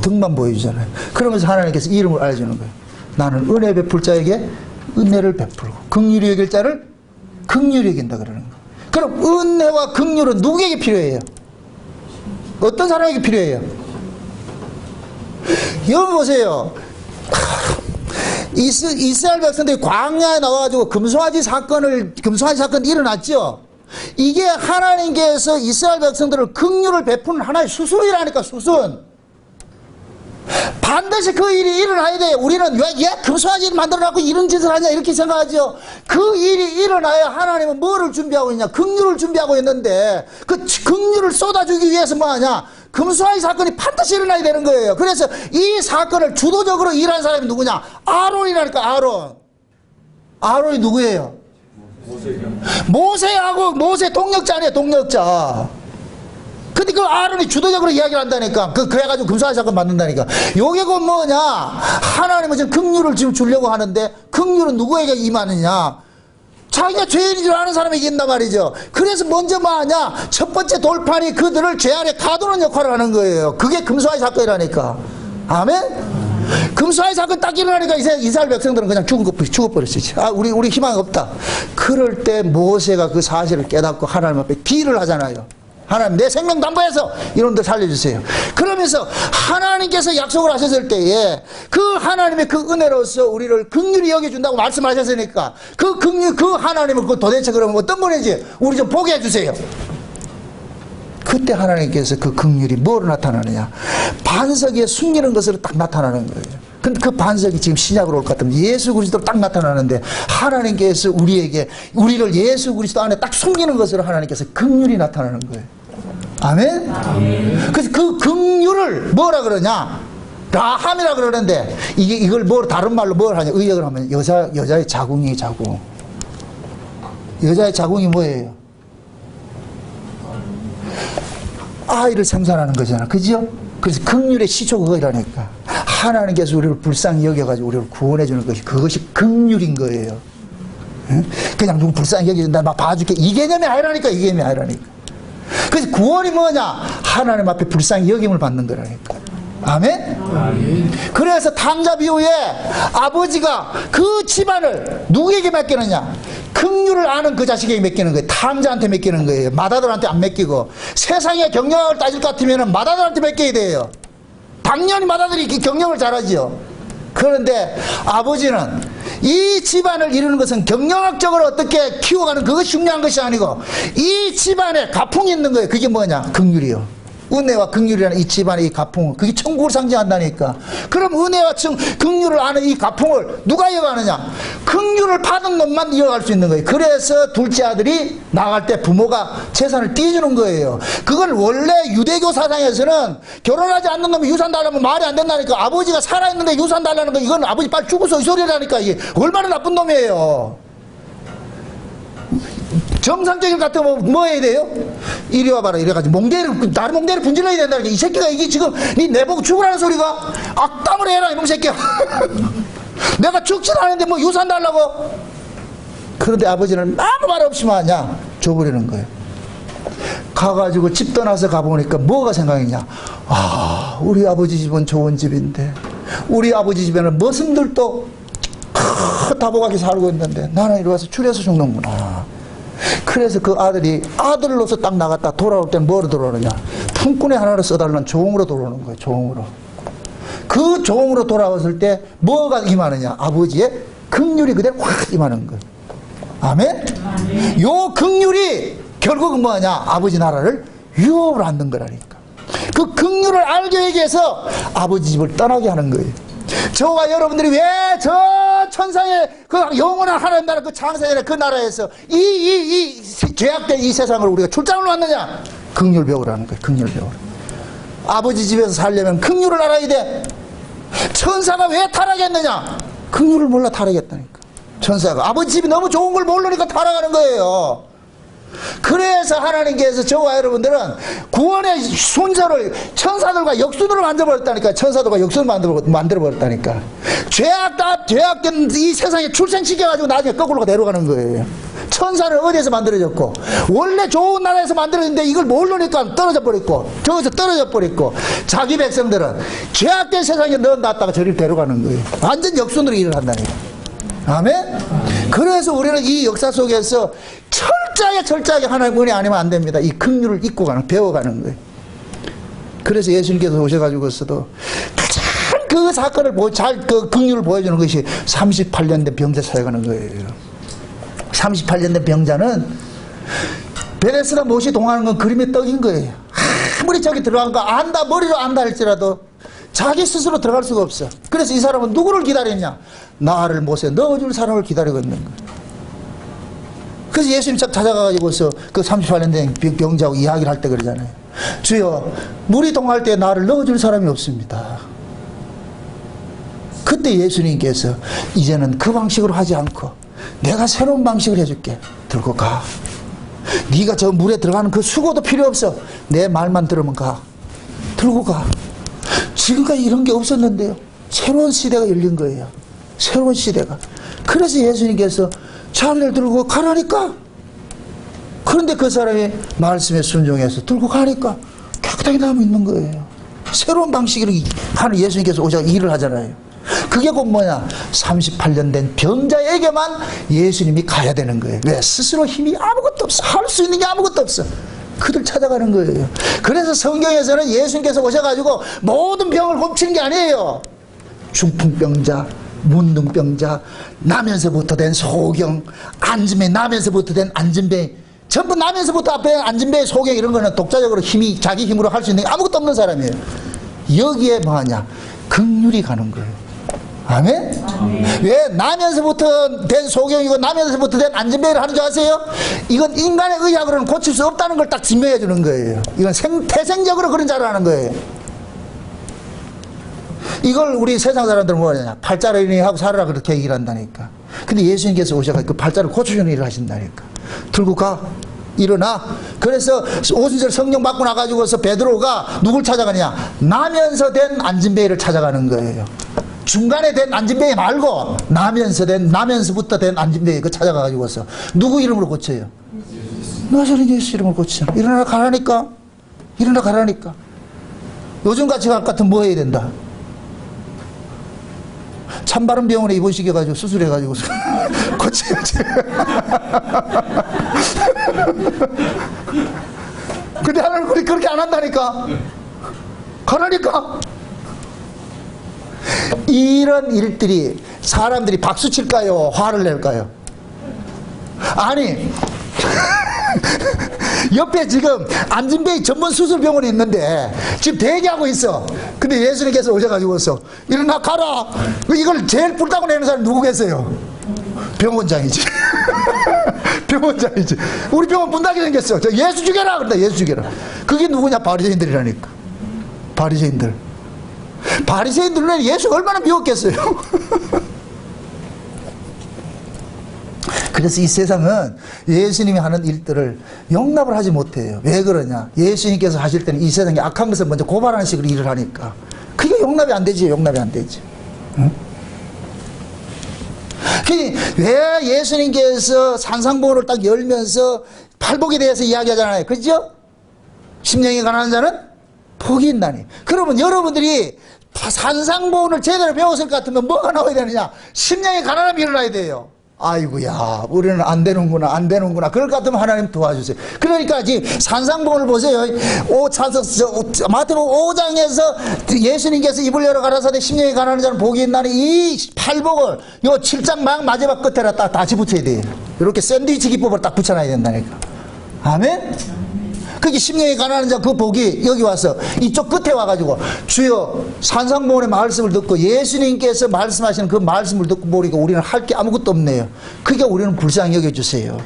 등만 보여주잖아요. 그러면서 하나님께서 이름을 알려주는 거예요. 나는 은혜 베풀 자에게 은혜를 베풀고 긍휼히 여길 자를 긍휼히 여긴다 그러는 거예요. 그럼 은혜와 긍휼은 누구에게 필요해요? 어떤 사람에게 필요해요? 여러분 보세요. 이스라엘 백성들이 광야에 나와가지고 금송아지 사건이 일어났죠. 이게 하나님께서 이스라엘 백성들을 긍휼을 베푸는 하나의 수순이라니까. 수순. 반드시 그 일이 일어나야 돼요. 우리는 왜 금송아지를 만들어놨고 이런 짓을 하냐 이렇게 생각하죠. 그 일이 일어나야 하나님은 뭐를 준비하고 있냐. 긍휼을 준비하고 있는데 그 긍휼을 쏟아주기 위해서 뭐하냐. 금수아의 사건이 반드시 일어나야 되는 거예요. 그래서 이 사건을 주도적으로 일한 사람이 누구냐? 아론이라니까. 아론이 누구예요? 모세하고 모세 동력자 아니에요, 동력자. 근데 그 아론이 주도적으로 이야기를 한다니까. 그래가지고 금수아의 사건 만든다니까. 요게 곧 뭐냐? 하나님은 지금 긍휼을 지금 주려고 하는데, 긍휼은 누구에게 임하느냐? 자기가 죄인인 줄 아는 사람에게 있단 말이죠. 그래서 먼저 뭐 하냐? 첫 번째 돌판이 그들을 죄 아래 가두는 역할을 하는 거예요. 그게 금수아의 사건이라니까. 아멘? 금수아의 사건 딱 일어나니까 이스라엘 백성들은 그냥 죽어버렸지. 우리 희망이 없다. 그럴 때 모세가 그 사실을 깨닫고 하나님 앞에 기를 하잖아요. 하나님, 내 생명 담보해서 이놈들 살려주세요. 그러면서 하나님께서 약속을 하셨을 때에 그 하나님의 그 은혜로서 우리를 긍휼히 여겨준다고 말씀하셨으니까 그 긍휼, 그 하나님은 그 도대체 그러면 어떤 분인지 우리 좀 보게 해주세요. 그때 하나님께서 그 긍휼이 뭐로 나타나느냐? 반석에 숨기는 것으로 딱 나타나는 거예요. 근데 그 반석이 지금 신약으로 올 것 같으면 예수 그리스도로 딱 나타나는데, 하나님께서 우리를 예수 그리스도 안에 딱 숨기는 것으로 하나님께서 긍휼이 나타나는 거예요. 아멘? 그래서 그 긍휼을 뭐라 그러냐? 라함이라 그러는데, 이걸 다른 말로 뭘 하냐? 의역을 하면 여자의 자궁이 자궁. 여자의 자궁이 뭐예요? 아이를 생산하는 거잖아. 그죠? 그래서 긍휼의 시초 그거라니까. 하나님께서 우리를 불쌍히 여겨가지고 우리를 구원해주는 것이, 그것이 긍휼인 거예요. 응? 그냥 누구 불쌍히 여겨준다, 막 봐줄게, 이 개념이 아니라니까. 이 개념이 아니라니까. 그래서 구원이 뭐냐? 하나님 앞에 불쌍히 여김을 받는 거라니까. 아멘? 그래서 탕자 비유에 아버지가 그 집안을 누구에게 맡기느냐? 긍휼을 아는 그 자식에게 맡기는 거예요. 탕자한테 맡기는 거예요. 맏아들한테 안 맡기고. 세상의 경영을 따질 것 같으면 맏아들한테 맡겨야 돼요. 당연히 맏아들이 경영을 잘하지요. 그런데 아버지는 이 집안을 이루는 것은 경영학적으로 어떻게 키워가는 그것이 중요한 것이 아니고, 이 집안에 가풍이 있는 거예요. 그게 뭐냐? 긍휼이요. 은혜와 긍휼이라는 이 집안의 이 가풍, 그게 천국을 상징한다니까. 그럼 은혜와 긍휼을 아는 이 가풍을 누가 이어가느냐? 긍휼을 받은 놈만 이어갈 수 있는 거예요. 그래서 둘째 아들이 나갈 때 부모가 재산을 떼주는 거예요. 그걸 원래 유대교 사상에서는 결혼하지 않는 놈이 유산 달라면 말이 안 된다니까. 아버지가 살아있는데 유산 달라는 거, 이건 아버지 빨리 죽어서 이 소리라니까. 이게 얼마나 나쁜 놈이에요. 정상적인 것 같으면 뭐 해야 돼요? 이리 와봐라 이래가지고 다른 몽대를 분질러야 된다니까. 이 새끼가 이게 지금 니 내보고 죽으라는 소리가? 악담을 해라 이놈 새끼야. 내가 죽진 않은데 뭐 유산 달라고? 그런데 아버지는 아무 말 없이 마냐 줘버리는 거예요. 가가지고 집 떠나서 가보니까 뭐가 생각이냐? 아, 우리 아버지 집은 좋은 집인데 우리 아버지 집에는 머슴들도 다복하게 살고 있는데 나는 이리 와서 줄여서 죽는구나. 그래서 그 아들이 아들로서 딱 나갔다 돌아올 때는 뭐로 돌아오느냐? 품꾼에 하나로 써달라는 종으로 돌아오는 거예요. 종으로. 그 종으로 돌아왔을 때 뭐가 임하느냐? 아버지의 긍휼이 그대로 확 임하는 거예요. 아멘? 요 긍휼이 결국은 뭐하냐? 아버지 나라를 유업을 앉는 거라니까. 그 긍휼을 알게 하기 위해서 아버지 집을 떠나게 하는 거예요. 저와 여러분들이 왜 저 천상의 그 영원한 하나님 나라 그 창세전의 그 나라에서 이 죄악된 이 세상을 우리가 출장을 왔느냐? 긍휼 배우라는 거예요. 긍휼 배우라. 아버지 집에서 살려면 긍휼을 알아야 돼. 천사가 왜 타락했느냐? 긍휼을 몰라 타락했다니까. 천사가 아버지 집이 너무 좋은 걸 모르니까 타락하는 거예요. 그래서 하나님께서 저와 여러분들은 구원의 순서를 천사들과 역순으로 만들어버렸다니까. 천사들과 역순으로 만들어버렸다니까. 죄악된 이 세상에 출생시켜가지고 나중에 거꾸로 내려가는 거예요. 천사를 어디에서 만들어졌고, 원래 좋은 나라에서 만들어졌는데 이걸 모르니까 떨어져 버렸고, 저기서 떨어져 버렸고, 자기 백성들은 죄악된 세상에 넣어놨다가 저리를 데려가는 거예요. 완전 역순으로 일을 한다니까. 아멘? 그래서 우리는 이 역사 속에서 철저하게 하나님 은혜 아니면 안 됩니다. 이 긍휼을 잊고 배워가는 거예요. 그래서 예수님께서 오셔가지고서도 가장 그 사건을 그 긍휼을 보여주는 것이 38년 된 병자 사역하는 거예요. 38년 된 병자는 베데스다 못이 동하는 건 그림의 떡인 거예요. 아무리 저기 들어간 거 안다, 머리로 안다 할지라도 자기 스스로 들어갈 수가 없어. 그래서 이 사람은 누구를 기다렸냐? 나를 못에 넣어줄 사람을 기다리고 있는 거예요. 그래서 예수님 찾아가가지고서 그 38년 된 병자하고 이야기를 할 때 그러잖아요. 주여, 물이 동할 때 나를 넣어줄 사람이 없습니다. 그때 예수님께서 이제는 그 방식으로 하지 않고 내가 새로운 방식을 해줄게. 들고 가. 네가 저 물에 들어가는 그 수고도 필요 없어. 내 말만 들으면 가. 들고 가. 지금까지 이런 게 없었는데요. 새로운 시대가 열린 거예요. 새로운 시대가. 그래서 예수님께서 자리를 들고 가라니까. 그런데 그 사람이 말씀에 순종해서 들고 가니까 깨끗하게 남아 있는 거예요. 새로운 방식으로 하는 예수님께서 오셔서 일을 하잖아요. 그게 곧 뭐냐? 38년 된 병자에게만 예수님이 가야 되는 거예요. 왜? 스스로 힘이 아무것도 없어. 할 수 있는 게 아무것도 없어. 그들 찾아가는 거예요. 그래서 성경에서는 예수님께서 오셔가지고 모든 병을 고치는 게 아니에요. 중풍병자, 문둥병자, 나면서부터 된 소경, 안진배, 나면서부터 된 안진배, 전부 나면서부터 앞에 안진배, 소경 이런 거는 독자적으로 힘이 자기 힘으로 할 수 있는 게 아무것도 없는 사람이에요. 여기에 뭐하냐? 긍휼이 가는 거예요. 아멘? 아멘. 왜? 나면서부터 된 소경이고 나면서부터 된 안진배를 하는 줄 아세요? 이건 인간의 의학으로는 고칠 수 없다는 걸 딱 증명해 주는 거예요. 이건 태생적으로 그런 자를 하는 거예요. 이걸 우리 세상 사람들은 뭐냐? 팔자를 하고 살아라 그렇게 얘기를 한다니까. 근데 예수님께서 오셔가지고 그 팔자를 고쳐주는 일을 하신다니까. 들고 가. 일어나. 그래서 오순절 성령 받고 나가지고서 베드로가 누굴 찾아가냐? 나면서 된 안진배를 찾아가는 거예요. 중간에 된 안진배이 말고 나면서부터 된 안진배이 그 찾아가가지고서 누구 이름으로 고쳐요? 나사렛 예수 이름으로 고치잖아. 일어나 가라니까. 일어나 가라니까. 요즘같이 같으면 뭐 해야 된다? 찬바람 병원에 입원시켜가지고 수술해가지고 고쳐야지. 근데 하나님 우리 그렇게 안 한다니까. 가라니까. 이런 일들이 사람들이 박수 칠까요? 화를 낼까요? 아니 옆에 지금 안진배이 전문 수술병원이 있는데 지금 대기하고 있어. 근데 예수님께서 오셔가지고서 일어나 가라. 이걸 제일 뿔따고 내는 사람이 누구겠어요? 병원장이지. 병원장이지. 우리 병원 문 닫게 생겼어. 저 예수 죽여라. 그런다. 예수 죽여라. 그게 누구냐? 바리새인들이라니까. 바리새인들. 바리새인들은 예수 얼마나 미웠겠어요. 그래서 이 세상은 예수님이 하는 일들을 용납을 하지 못해요. 왜 그러냐? 예수님께서 하실 때는 이 세상에 악한 것을 먼저 고발하는 식으로 일을 하니까 그게 용납이 안 되지. 용납이 안 되지. 응? 왜 예수님께서 산상보호를 딱 열면서 팔복에 대해서 이야기하잖아요. 그죠? 심령이 가난한 자는 복이 있나니. 그러면 여러분들이 산상보호를 제대로 배웠을 것 같으면 뭐가 나와야 되느냐? 심령이 가난함이 일어나야 돼요. 아이고야, 우리는 안 되는구나, 안 되는구나. 그럴 것 같으면 하나님 도와주세요. 그러니까 지금 산상보호를 보세요. 마태복음 5장에서 예수님께서 입을 열어 가라사대 심령이 가난한 자는 복이 있나니, 이 팔복을 요 7장 마지막 끝에다 딱 다시 붙여야 돼요. 이렇게 샌드위치 기법을 딱 붙여놔야 된다니까. 아멘? 그게 심령이 가난한 자 그 복이 여기 와서 이쪽 끝에 와가지고 주여 산상보훈의 말씀을 듣고 예수님께서 말씀하시는 그 말씀을 듣고 보니까 우리는 할 게 아무것도 없네요. 그게 우리는 불쌍히 여겨주세요.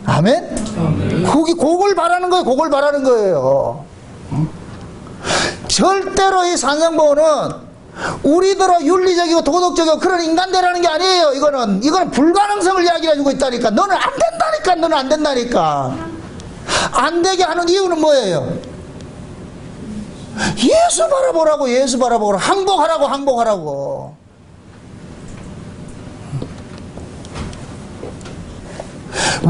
아멘? 아멘. 그걸 바라는 거예요. 그걸 바라는 거예요. 절대로 이 산상보훈은 우리들의 윤리적이고 도덕적이고 그런 인간대라는 게 아니에요. 이거는 불가능성을 이야기해주고 있다니까. 너는 안 된다니까. 너는 안 된다니까. 안 되게 하는 이유는 뭐예요? 예수 바라보라고. 예수 바라보라고. 항복하라고. 항복하라고.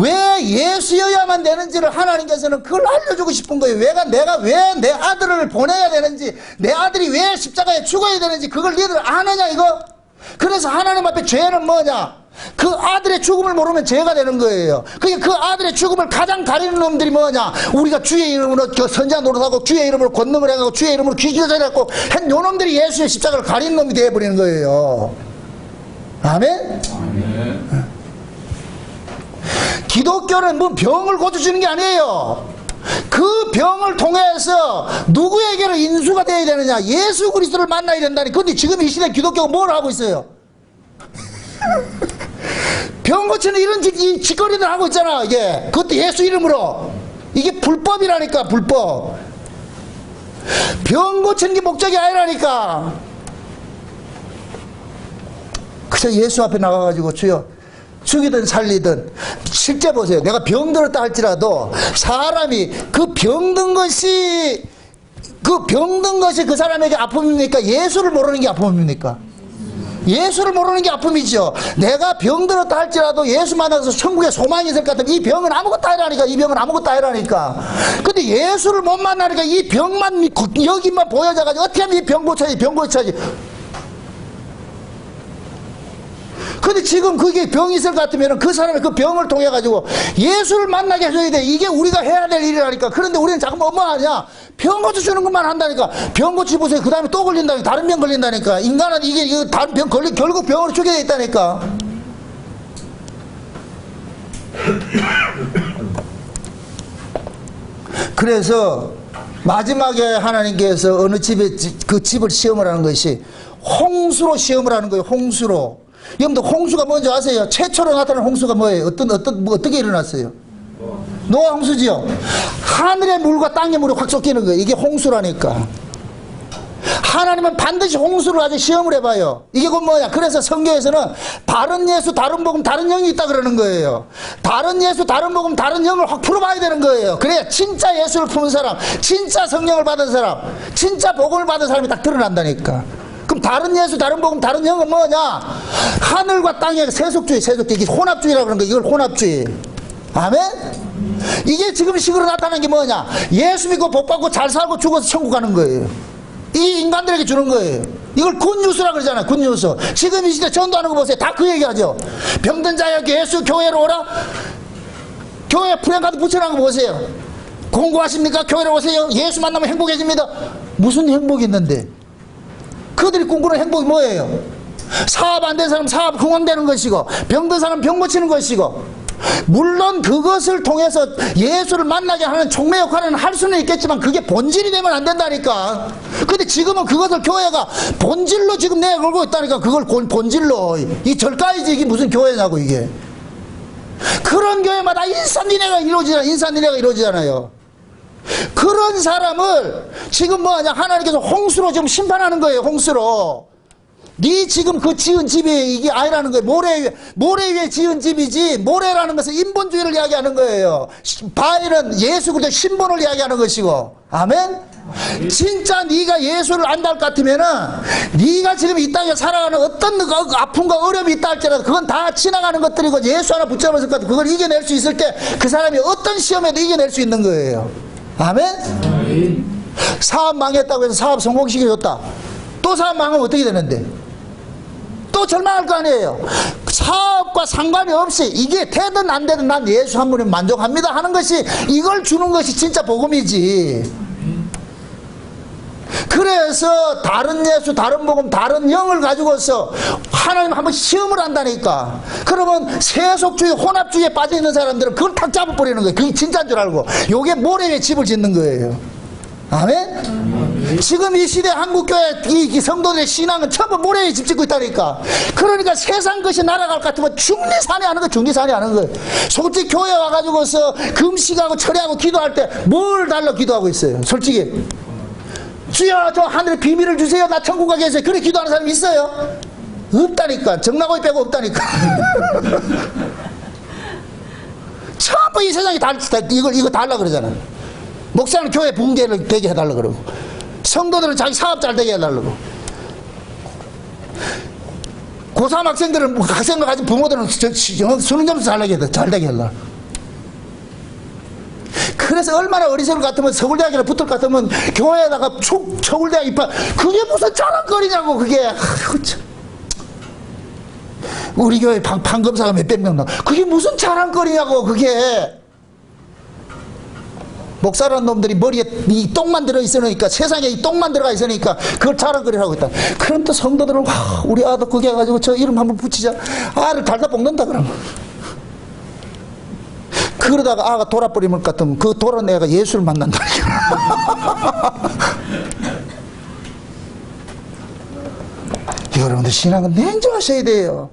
왜 예수여야만 되는지를 하나님께서는 그걸 알려주고 싶은 거예요. 내가 왜 내 아들을 보내야 되는지, 내 아들이 왜 십자가에 죽어야 되는지 그걸 너희들 아느냐 이거? 그래서 하나님 앞에 죄는 뭐냐? 그 아들의 죽음을 모르면 죄가 되는 거예요. 그 아들의 죽음을 가장 가리는 놈들이 뭐냐? 우리가 주의 이름으로 선지자 노릇하고 주의 이름으로 권능을 행하고 주의 이름으로 귀신을 해갖고 한 요놈들이 예수의 십자가를 가리는 놈이 되어버리는 거예요. 아멘? 아멘. 기독교는 뭐 병을 고쳐주는 게 아니에요. 그 병을 통해서 누구에게는 인수가 되어야 되느냐? 예수 그리스도를 만나야 된다니. 근데 지금 이 시대 기독교가 뭘 하고 있어요? 병 고치는 이런 짓거리들 하고 있잖아. 이게 그것도 예수 이름으로. 이게 불법이라니까. 불법. 병 고치는 게 목적이 아니라니까. 그래서 예수 앞에 나가가지고 주여 죽이든 살리든, 실제 보세요. 내가 병들었다 할지라도 사람이 그 병든 것이 그 사람에게 아픔입니까? 예수를 모르는 게 아픔입니까? 예수를 모르는 게 아픔이죠. 내가 병들었다 할지라도 예수 만나서 천국에 소망이 있을 것 같으면 이 병은 아무것도 아니라니까. 이 병은 아무것도 아니라니까. 근데 예수를 못 만나니까 이 병만 여기만 보여져가지고 어떻게 하면 이 병 고쳐야지, 병 고쳐야지. 근데 지금 그게 병이 있을 것 같으면 그 사람의 그 병을 통해 가지고 예수를 만나게 해줘야 돼. 이게 우리가 해야 될 일이라니까. 그런데 우리는 자꾸 뭐 하냐? 병 고쳐주는 것만 한다니까. 병 고치보세요. 그 다음에 또 걸린다니까. 다른 병 걸린다니까. 인간은 이게 다른 병 결국 병으로 죽게 돼 있다니까. 그래서 마지막에 하나님께서 어느 집에 그 집을 시험을 하는 것이 홍수로 시험을 하는 거예요. 홍수로. 여러분들 홍수가 뭔지 아세요? 최초로 나타난 홍수가 뭐예요? 어떻게 일어났어요? 노아 홍수지요. 하늘의 물과 땅의 물이 확 섞이는 거예요. 이게 홍수라니까. 하나님은 반드시 홍수를 가지고 시험을 해봐요. 이게 곧 뭐냐? 그래서 성경에서는 다른 예수, 다른 복음, 다른 영이 있다 그러는 거예요. 다른 예수, 다른 복음, 다른 영을 확 풀어봐야 되는 거예요. 그래야 진짜 예수를 품은 사람, 진짜 성령을 받은 사람, 진짜 복음을 받은 사람이 딱 드러난다니까. 그럼 다른 예수, 다른 복음, 다른 영은 뭐냐? 하늘과 땅의 세속주의. 이게 혼합주의라고 그러는 거예요. 이걸 혼합주의. 아멘? 이게 지금 식으로 나타나는 게 뭐냐? 예수 믿고 복 받고 잘 살고 죽어서 천국 가는 거예요. 이 인간들에게 주는 거예요. 이걸 굿뉴스라고 그러잖아요. 굿뉴스. 지금 이 시대 전도하는 거 보세요. 다 그 얘기하죠. 병든 자여 예수 교회로 오라. 교회 프랭카드 붙여놓은 거 보세요. 공고하십니까? 교회로 오세요. 예수 만나면 행복해집니다. 무슨 행복이 있는데? 그들이 꿈꾸는 행복이 뭐예요? 사업 안 된 사람 사업 흥왕되는 것이고, 병든 사람 병 고치는 것이고, 물론 그것을 통해서 예수를 만나게 하는 촉매 역할은 할 수는 있겠지만 그게 본질이 되면 안 된다니까. 근데 지금은 그것을 교회가 본질로 지금 내걸고 있다니까. 그걸 본질로. 이 절가이지 이게 무슨 교회냐고 이게. 그런 교회마다 인산인해가 이루어지잖아요. 그런 사람을 지금 뭐하냐? 하나님께서 홍수로 지금 심판하는 거예요. 홍수로. 네 지금 그 지은 집이 이게 아니라는 거예요. 모래 위에 지은 집이지. 모래라는 것은 인본주의를 이야기하는 거예요. 바위는 예수 그리스도 신본을 이야기하는 것이고. 아멘? 진짜 네가 예수를 안다 할 것 같으면은 네가 지금 이 땅에 살아가는 어떤 아픔과 어려움이 있다 할지라도 그건 다 지나가는 것들이고, 예수 하나 붙잡았을 것 같아. 그걸 이겨낼 수 있을 때 그 사람이 어떤 시험에도 이겨낼 수 있는 거예요. 아멘? 사업 망했다고 해서 사업 성공시켜줬다. 또 사업 망하면 어떻게 되는데? 또 절망할 거 아니에요. 사업과 상관이 없이 이게 되든 안 되든 난 예수 한 분에 만족합니다 하는 것이, 이걸 주는 것이 진짜 복음이지. 그래서 다른 예수, 다른 복음, 다른 영을 가지고서 하나님 한번 시험을 한다니까. 그러면 세속주의, 혼합주의에 빠져있는 사람들은 그걸 탁 잡아버리는 거예요. 그게 진짜인 줄 알고 요게 모래 위에 집을 짓는 거예요. 아멘? 지금 이 시대 한국교회 이 성도들의 신앙은 전부 모래 위에 집 짓고 있다니까. 그러니까 세상 것이 날아갈 것 같으면 중리산이 하는 거예요. 중리산이 하는 거예요. 솔직히 교회 와가지고서 금식하고 철회하고 기도할 때 뭘 달러 기도하고 있어요? 솔직히 주여 저 하늘의 비밀을 주세요. 나 천국 가게 해주세요. 그렇게 기도하는 사람이 있어요? 없다니까. 정나고이 빼고 없다니까. 전부 이 세상이 이거 달라 그러잖아. 목사는 교회 붕괴를 되게 해달라 그러고, 성도들은 자기 사업 잘 되게 해달라고, 고3 학생들은 학생과 가진 부모들은 수능 점수 잘 되게 해달라. 그래서 얼마나 어리석을 같으면 서울대학이나 붙을 것 같으면 교회에다가 서울대학 입학, 그게 무슨 자랑거리냐고. 그게 아이고 참. 우리 교회 판검사가 몇백 명 나, 그게 무슨 자랑거리냐고. 그게 목사라는 놈들이 머리에 이 똥만 들어있으니까, 세상에 이 똥만 들어가 있으니까 그걸 자랑거리라고 있다. 그럼 또 성도들은 와, 우리 아들 그게 해가지고 저 이름 한번 붙이자. 아를 달다 볶는다 그러면. 그러다가 아가 돌아버리면 같으면 그 돌아온 애가 예수를 만난다. 여러분들 신앙은 냉정하셔야 돼요.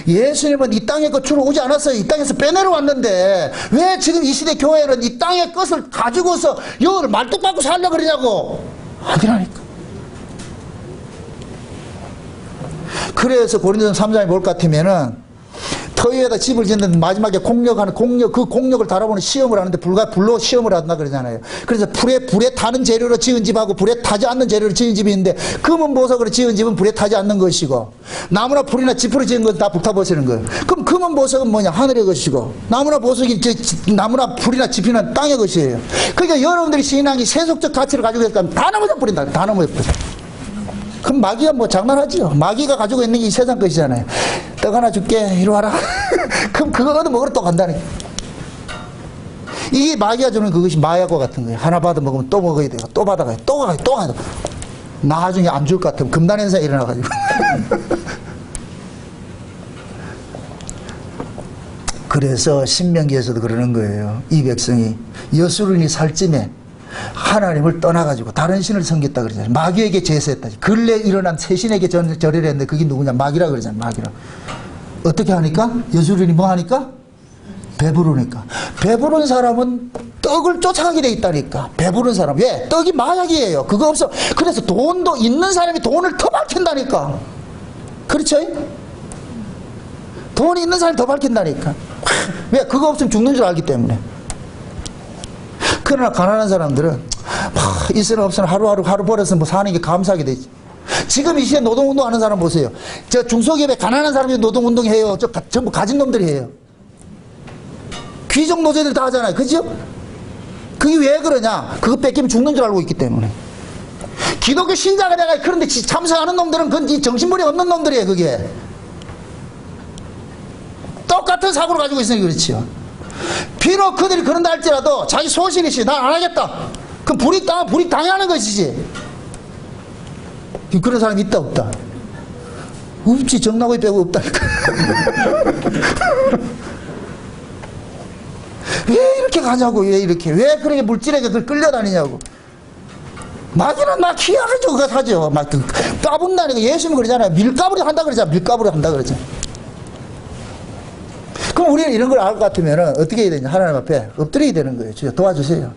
예수님은 이 땅에 거주로 오지 않았어요. 이 땅에서 빼내러 왔는데 왜 지금 이 시대 교회는 이 땅의 것을 가지고서 여를 말뚝 받고 살려고 그러냐고. 아니라니까. 그래서 고린도전서 3장에 볼 것 같으면은 터 위에다 집을 짓는데 마지막에 그 공력을 달아보는 시험을 하는데 불로 시험을 한다 그러잖아요. 그래서 불에 타는 재료로 지은 집하고 불에 타지 않는 재료로 지은 집이 있는데 금은 보석으로 지은 집은 불에 타지 않는 것이고 나무나 불이나 지프로 지은 건 다 불타버리는 거예요. 그럼 금은 보석은 뭐냐? 하늘의 것이고 나무나 불이나 지피는 땅의 것이에요. 그러니까 여러분들이 신앙이 세속적 가치를 가지고 있다면 다 넘어져 버린다. 다 넘어져 버려. 그럼 마귀가 뭐 장난하지요? 마귀가 가지고 있는 게 이 세상 것이잖아요. 떡 하나 줄게, 이리 와라. 그럼 그거 얻어 먹으러 또 간다니까. 이게 마귀가 주는 그것이 마약과 같은 거예요. 하나 받아 먹으면 또 먹어야 되고, 또 받아가요, 또 가요, 또 가요. 나중에 안 줄 것 같으면 금단행사 일어나가지고. 그래서 신명기에서도 그러는 거예요. 이 백성이 여수론이 살찜에 하나님을 떠나가지고 다른 신을 섬겼다 그러잖아요. 마귀에게 제사했다. 근래 일어난 새 신에게 절을 했는데 그게 누구냐? 마귀라 그러잖아요. 마귀라. 어떻게 하니까? 여수론이 뭐 하니까? 배부르니까. 배부른 사람은 떡을 쫓아가게 돼 있다니까. 배부른 사람. 왜? 떡이 마약이에요. 그거 없어. 그래서 돈도 있는 사람이 돈을 더 밝힌다니까. 그렇죠? 돈이 있는 사람이 더 밝힌다니까. 왜? 그거 없으면 죽는 줄 알기 때문에. 그러나 가난한 사람들은 있으나 없으나 하루 벌어서 뭐 사는 게 감사하게 되지. 지금 이 시대 노동운동 하는 사람 보세요. 저 중소기업에 가난한 사람들이 노동운동 해요. 전부 가진 놈들이 해요. 귀족 노조들 다 하잖아요. 그죠? 그게 왜 그러냐? 그거 뺏기면 죽는 줄 알고 있기 때문에. 기독교 신자가 내가 그런데 참석하는 놈들은 그건 정신머리 없는 놈들이에요. 그게 똑같은 사고를 가지고 있으니 그렇지요. 비록 그들이 그런다 할지라도 자기 소신이시 난 안 하겠다. 그럼 불이 당하는 것이지. 그런 사람이 있다 없다? 없지. 정나고이 빼고 없다니까. 왜 이렇게 가냐고. 왜 그렇게 물질에게 그걸 끌려다니냐고. 마귀는 막 희한을 주고 하죠. 막 까분다니까. 예수님은 그러잖아요. 밀가부리 한다 그러잖아요. 밀가부리 한다 그러잖아요. 그럼 우리는 이런 걸 알 것 같으면 어떻게 해야 되냐? 하나님 앞에 엎드려야 되는 거예요. 주여 도와주세요.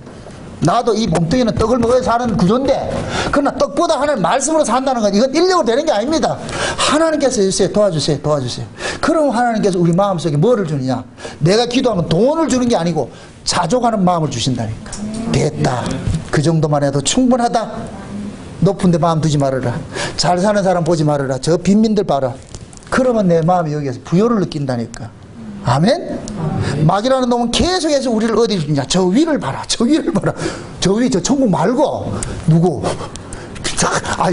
나도 이 몸뚱이는 떡을 먹어야 사는 구조인데, 그러나 떡보다 하나님 말씀으로 산다는 건 이건 인력으로 되는 게 아닙니다. 하나님께서 해주세요. 도와주세요. 그럼 하나님께서 우리 마음속에 뭐를 주느냐? 내가 기도하면 돈을 주는 게 아니고 자족하는 마음을 주신다니까. 됐다. 그 정도만 해도 충분하다. 높은 데 마음 두지 말아라. 잘 사는 사람 보지 말아라. 저 빈민들 봐라. 그러면 내 마음이 여기에서 부요를 느낀다니까. 아멘? 마귀라는 놈은 계속해서 우리를 어디 주냐? 저 위를 봐라. 저 천국 말고 누구?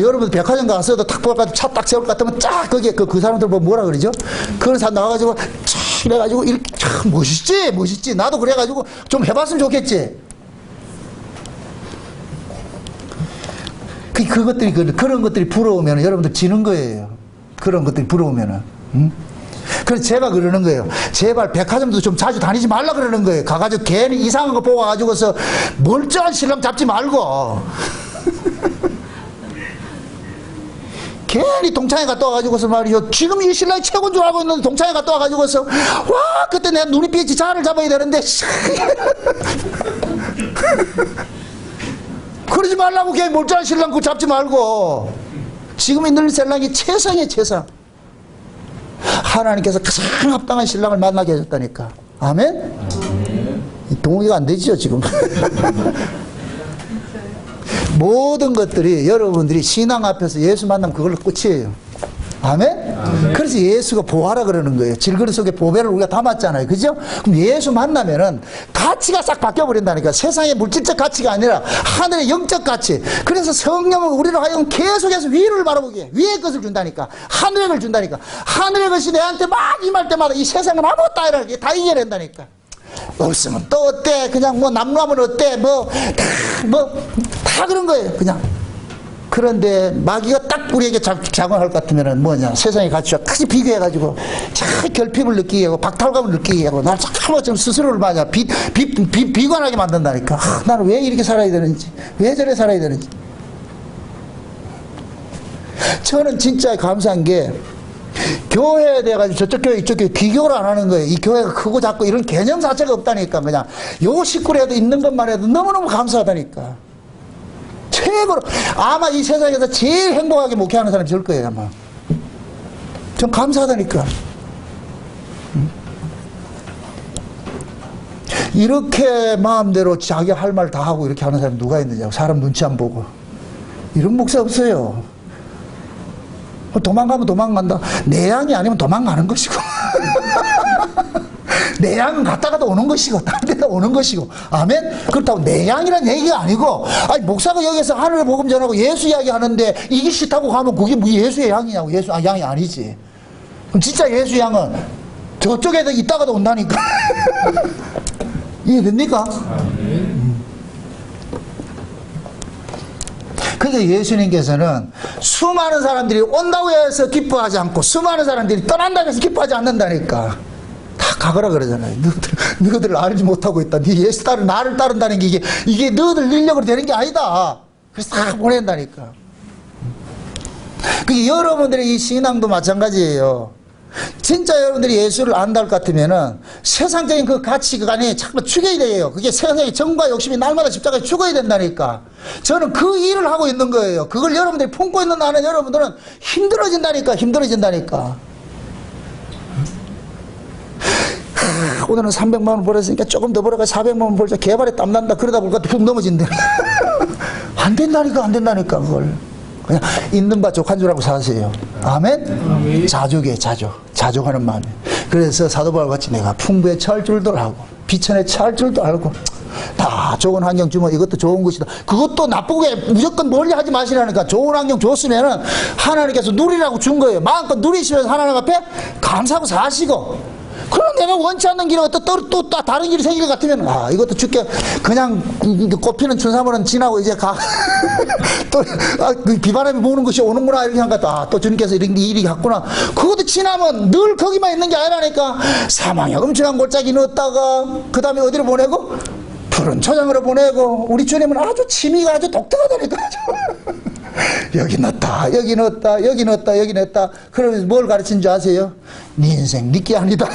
여러분 백화점 가서도 탁 보고 차 딱 세울 것 같으면 쫙 거기에 그 사람들 보면 뭐라 그러죠? 그런 사람 나와가지고 촥 이래가지고 이렇게 참 멋있지. 나도 그래가지고 좀 해봤으면 좋겠지. 그런 것들이 부러우면 여러분들 지는 거예요. 그런 것들이 부러우면은. 응? 그래서 제가 그러는 거예요. 제발 백화점도 좀 자주 다니지 말라 그러는 거예요. 가가지고 괜히 이상한 거 보고 가지고서 멀쩡한 신랑 잡지 말고. 괜히 동창회 갔다 와가지고서 말이죠. 지금 이 신랑이 최고인 줄 알고 있는데 동창회 갔다 와가지고서 와 그때 내가 눈이 삐지 자를 잡아야 되는데 그러지 말라고 괜히 멀쩡한 신랑 그거 잡지 말고. 지금 있는 신랑이 최상이에요. 최상. 하나님께서 가장 합당한 신랑을 만나게 해줬다니까. 아멘? 동의가 안 되죠 지금. 모든 것들이 여러분들이 신앙 앞에서 예수 만나면 그걸로 끝이에요. 아멘? 그래서 예수가 보화라 그러는 거예요. 질그릇 속에 보배를 우리가 담았잖아요. 그죠? 그럼 예수 만나면은 가치가 싹 바뀌어버린다니까. 세상의 물질적 가치가 아니라 하늘의 영적 가치. 그래서 성령은 우리를 하여금 계속해서 위를 바라보게 위의 것을 준다니까. 하늘의 것을 준다니까. 하늘의 것이 내한테 막 임할 때마다 이 세상은 아무것도 아니라 다 이겨낸다니까. 없으면 또 어때? 그냥 뭐 남루하면 어때? 다 그런 거예요. 그냥. 그런데 마귀가 딱 우리에게 작용할 것 같으면 뭐냐? 세상의 가치와 크게 비교해가지고 참 결핍을 느끼게 하고 박탈감을 느끼게 하고 날 자꾸 좀 스스로를 마냐 비관하게 만든다니까. 나는 왜 이렇게 살아야 되는지, 왜 저래 살아야 되는지. 저는 진짜 감사한 게 교회에 대해가지고 저쪽 교회 이쪽 교회 비교를 안 하는 거예요. 이 교회가 크고 작고 이런 개념 자체가 없다니까. 그냥 요 식구라도 있는 것만 해도 너무너무 감사하다니까. 최고로 아마 이 세상에서 제일 행복하게 목회하는 사람이 될 거예요. 아마 전 감사하다니까. 이렇게 마음대로 자기 할 말 다 하고 이렇게 하는 사람이 누가 있느냐고. 사람 눈치 안 보고. 이런 목사 없어요. 도망가면 도망간다. 내 양이 아니면 도망가는 것이고 내 양은 갔다가도 오는 것이고 다른 데다 오는 것이고. 아멘. 그렇다고 내 양이란 얘기가 아니고, 아니 목사가 여기서 하늘의 복음 전하고 예수 이야기 하는데 이게 싫다고 가면 그게 뭐 예수의 양이냐고. 예수 양이 아니지. 그럼 진짜 예수 양은 저쪽에 있다가도 온다니까. 이해됩니까? 그러니까 예수님께서는 수많은 사람들이 온다고 해서 기뻐하지 않고 수많은 사람들이 떠난다고 해서 기뻐하지 않는다니까. 다 가거라 그러잖아요. 너희들 알지 못하고 있다. 네 예수 따르 나를 따른다는 게 이게 너희들 능력으로 되는 게 아니다. 그래서 다 보낸다니까. 그게 여러분들의 이 신앙도 마찬가지예요. 진짜 여러분들이 예수를 안다 할 것 같으면은 세상적인 그 가치관이 자꾸 죽여야 돼요. 그게 세상의 정과 욕심이 날마다 십자가에 죽어야 된다니까. 저는 그 일을 하고 있는 거예요. 그걸 여러분들이 품고 있는 나는 여러분들은 힘들어진다니까. 오늘은 300만 원 벌었으니까 조금 더 벌어가 400만 원 벌자. 개발에 땀난다. 그러다 보니까 푹 넘어진대. 안 된다니까 그걸. 그냥 있는 바 족한 줄 알고 사세요. 아멘? 자족이에요. 자족하는 마음에. 그래서 사도 바울 같이 내가 풍부에 처할 줄도 알고 비천에 처할 줄도 알고 다 좋은 환경 주면 이것도 좋은 것이다. 그것도 나쁘게 무조건 멀리 하지 마시라니까. 좋은 환경 줬으면은 하나님께서 누리라고 준 거예요. 마음껏 누리시면서 하나님 앞에 감사하고 사시고. 그럼 내가 원치 않는 길에 또 다른 길이 생길 것 같으면, 이것도 죽게, 그냥 꽃피는 춘삼월은 지나고 이제 가. 또, 비바람이 부는 것이 오는구나, 이렇게 하니까, 또 주님께서 이런 일이 갔구나. 그것도 지나면 늘 거기만 있는 게 아니라니까. 사망의 엄청난 골짜기 넣었다가, 그 다음에 어디로 보내고? 푸른 초장으로 보내고, 우리 주님은 아주 취미가 아주 독특하다니까. 여기 넣었다. 그러면서 뭘 가르친 줄 아세요? 네 인생 네게 아니다.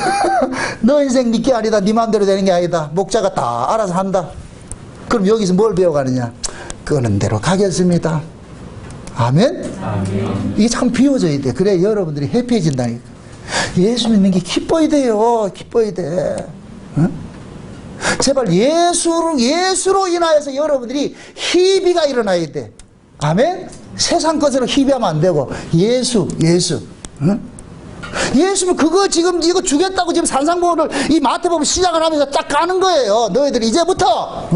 너 인생 네게 아니다. 네 마음대로 되는 게 아니다. 목자가 다 알아서 한다. 그럼 여기서 뭘 배워가느냐? 끄는 대로 가겠습니다. 아멘? 이게 참 비워져야 돼. 그래 여러분들이 해피해진다니까. 예수 믿는 게 기뻐야 돼요. 응? 제발 예수로 인하여서 여러분들이 희비가 일어나야 돼. 아멘? 세상 것으로 희비하면 안 되고 예수. 응? 예수는 그거 지금 이거 주겠다고 지금 산상보를 이 마태복음 시작을 하면서 딱 가는 거예요. 너희들이 이제부터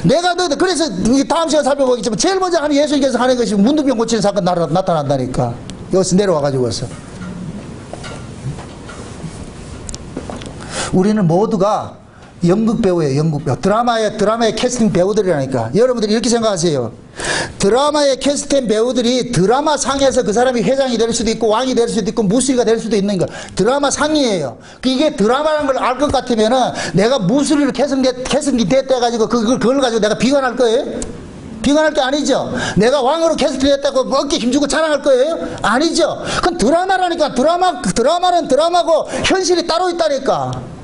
내가 너희들 그래서 다음 시간 살펴보겠지만 제일 먼저 하는 예수님께서 하는 것이 문둥병 고치는 사건 나타난다니까. 여기서 내려와가지고 와서 우리는 모두가 연극 배우예요. 연극 배우. 드라마의 캐스팅 배우들이라니까. 여러분들이 이렇게 생각하세요. 드라마의 캐스팅 배우들이 드라마 상에서 그 사람이 회장이 될 수도 있고 왕이 될 수도 있고 무술이가 될 수도 있는 거. 드라마 상이에요. 이게 드라마라는 걸 알 것 같으면은 내가 무술이로 캐스팅이 됐다 해가지고 그걸 가지고 내가 비관할 거예요? 비관할 게 아니죠. 내가 왕으로 캐스팅 됐다고 어깨 힘주고 자랑할 거예요? 아니죠. 그건 드라마라니까. 드라마는 드라마고 현실이 따로 있다니까.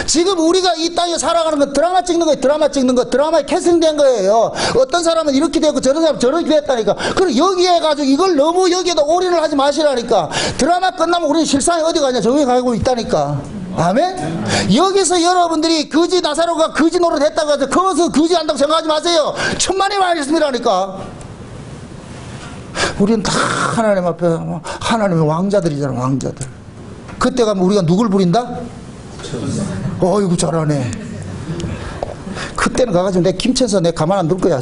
지금 우리가 이 땅에 살아가는 건 드라마 찍는 거예요. 드라마에 캐스팅된 거예요. 어떤 사람은 이렇게 되고 저런 사람은 저렇게 됐다니까. 그럼 여기에 가지고 이걸 너무 여기에다 올인을 하지 마시라니까. 드라마 끝나면 우리는 실상이 어디 가냐. 저기 가고 있다니까. 아멘? 여기서 여러분들이 거지 나사로가 거지 노릇 했다고 해서 거기서 거지 한다고 생각하지 마세요. 천만의 말씀이라니까. 우리는 다 하나님 앞에 하나님의 왕자들이잖아. 왕자들. 그때 가면 우리가 누굴 부린다? 어이구 잘하네. 그때는 가가지고 내 김천서 내 가만 안 둘 거야.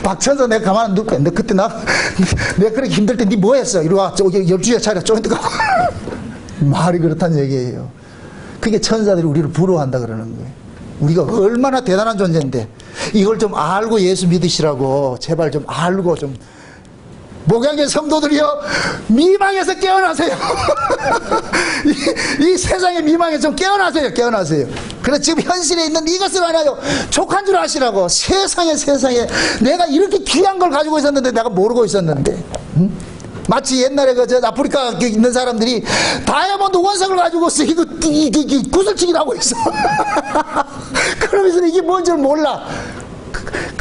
박천서 내 가만 안 둘 거야. 너 그때 내가 그렇게 힘들 때 니 뭐 했어? 이리 와. 저기 옆주에 차려. 조인트 가고. 말이 그렇다는 얘기예요. 그게 천사들이 우리를 부러워한다 그러는 거예요. 우리가 얼마나 대단한 존재인데 이걸 좀 알고 예수 믿으시라고 제발 좀 알고 좀. 목양의 성도들이여 미망에서 깨어나세요. 이 세상의 미망에서 좀 깨어나세요. 그래 지금 현실에 있는 이것을 하나요 족한 줄 아시라고. 세상에 내가 이렇게 귀한 걸 가지고 있었는데 내가 모르고 있었는데. 응? 마치 옛날에 저 아프리카 있는 사람들이 다이아몬드 원석을 가지고 이거 구슬치기를 하고 있어. 그러면서 이게 뭔 줄 몰라.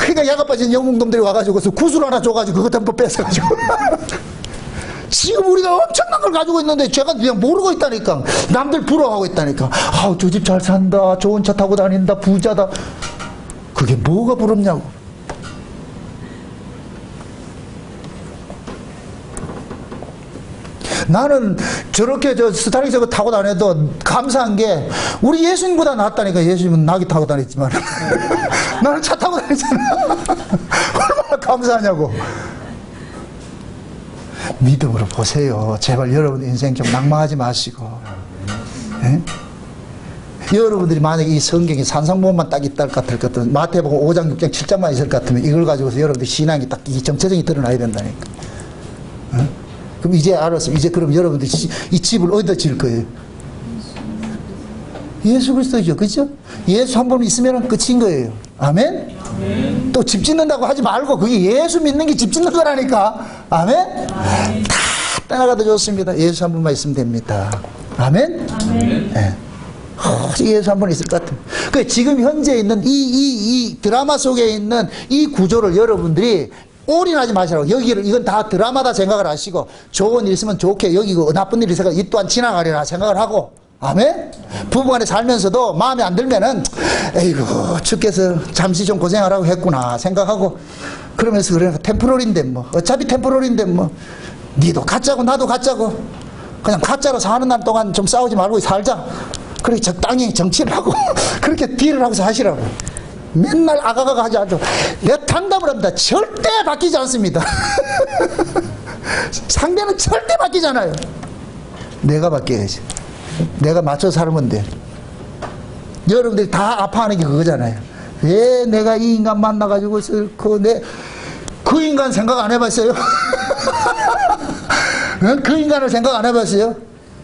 그러니까 야가 빠진 영웅놈들이 와가지고서 구슬 하나 줘가지고 그것 한번 뺏어가지고 지금 우리가 엄청난 걸 가지고 있는데 제가 그냥 모르고 있다니까. 남들 부러워하고 있다니까. 아우 저 집 잘 산다, 좋은 차 타고 다닌다, 부자다. 그게 뭐가 부럽냐고. 나는 저렇게 저 스타렉스 타고 다녀도 감사한 게 우리 예수님보다 낫다니까. 예수님은 나귀 타고 다녔지만 나는 차 타고 다녔잖아. 얼마나 감사하냐고. 믿음으로 보세요. 제발 여러분 인생 좀 낭망하지 마시고. 예? 여러분들이 만약에 이 성경에 산상보험만 딱 있다 같을 것 같으면 마태복음 5장 6장 7장만 있을 것 같으면 이걸 가지고서 여러분들 신앙이 딱 이 정체성이 드러나야 된다니까. 예? 그럼 이제 알았어. 이제 그럼 여러분들 이 집을 어디다 지을 거예요? 예수 그리스도죠. 그죠? 예수 한 번 있으면 끝인 거예요. 아멘? 아멘. 또 집 짓는다고 하지 말고 그게 예수 믿는 게 집 짓는 거라니까. 아멘? 아멘. 다 떠나가도 좋습니다. 예수 한 번만 있으면 됩니다. 아멘? 아멘. 네. 예수 한 번 있을 것 같아요. 그 지금 현재 있는 이 드라마 속에 있는 이 구조를 여러분들이 올인하지 마시라고. 여기를 이건 다 드라마다 생각을 하시고 좋은 일 있으면 좋게 여기고 나쁜 일 있으면 이 또한 지나가리라 생각을 하고. 아멘? 부부간에 살면서도 마음에 안 들면은 에이구 주께서 잠시 좀 고생하라고 했구나 생각하고 그러면서 그러니까 템포럴인데 뭐 어차피 템포럴인데 뭐 니도 가짜고 나도 가짜고 그냥 가짜로 사는 날 동안 좀 싸우지 말고 살자. 그렇게 적당히 정치를 하고 그렇게 딜을 하고서 하시라고. 맨날 아가가가 하지 않죠. 내가 당담을 합니다. 절대 바뀌지 않습니다. 상대는 절대 바뀌지 않아요. 내가 바뀌어야지. 내가 맞춰 살면 돼. 여러분들이 다 아파하는 게 그거잖아요. 왜 내가 이 인간 만나가지고 그 인간 생각 안 해봤어요? 그 인간을 생각 안 해봤어요?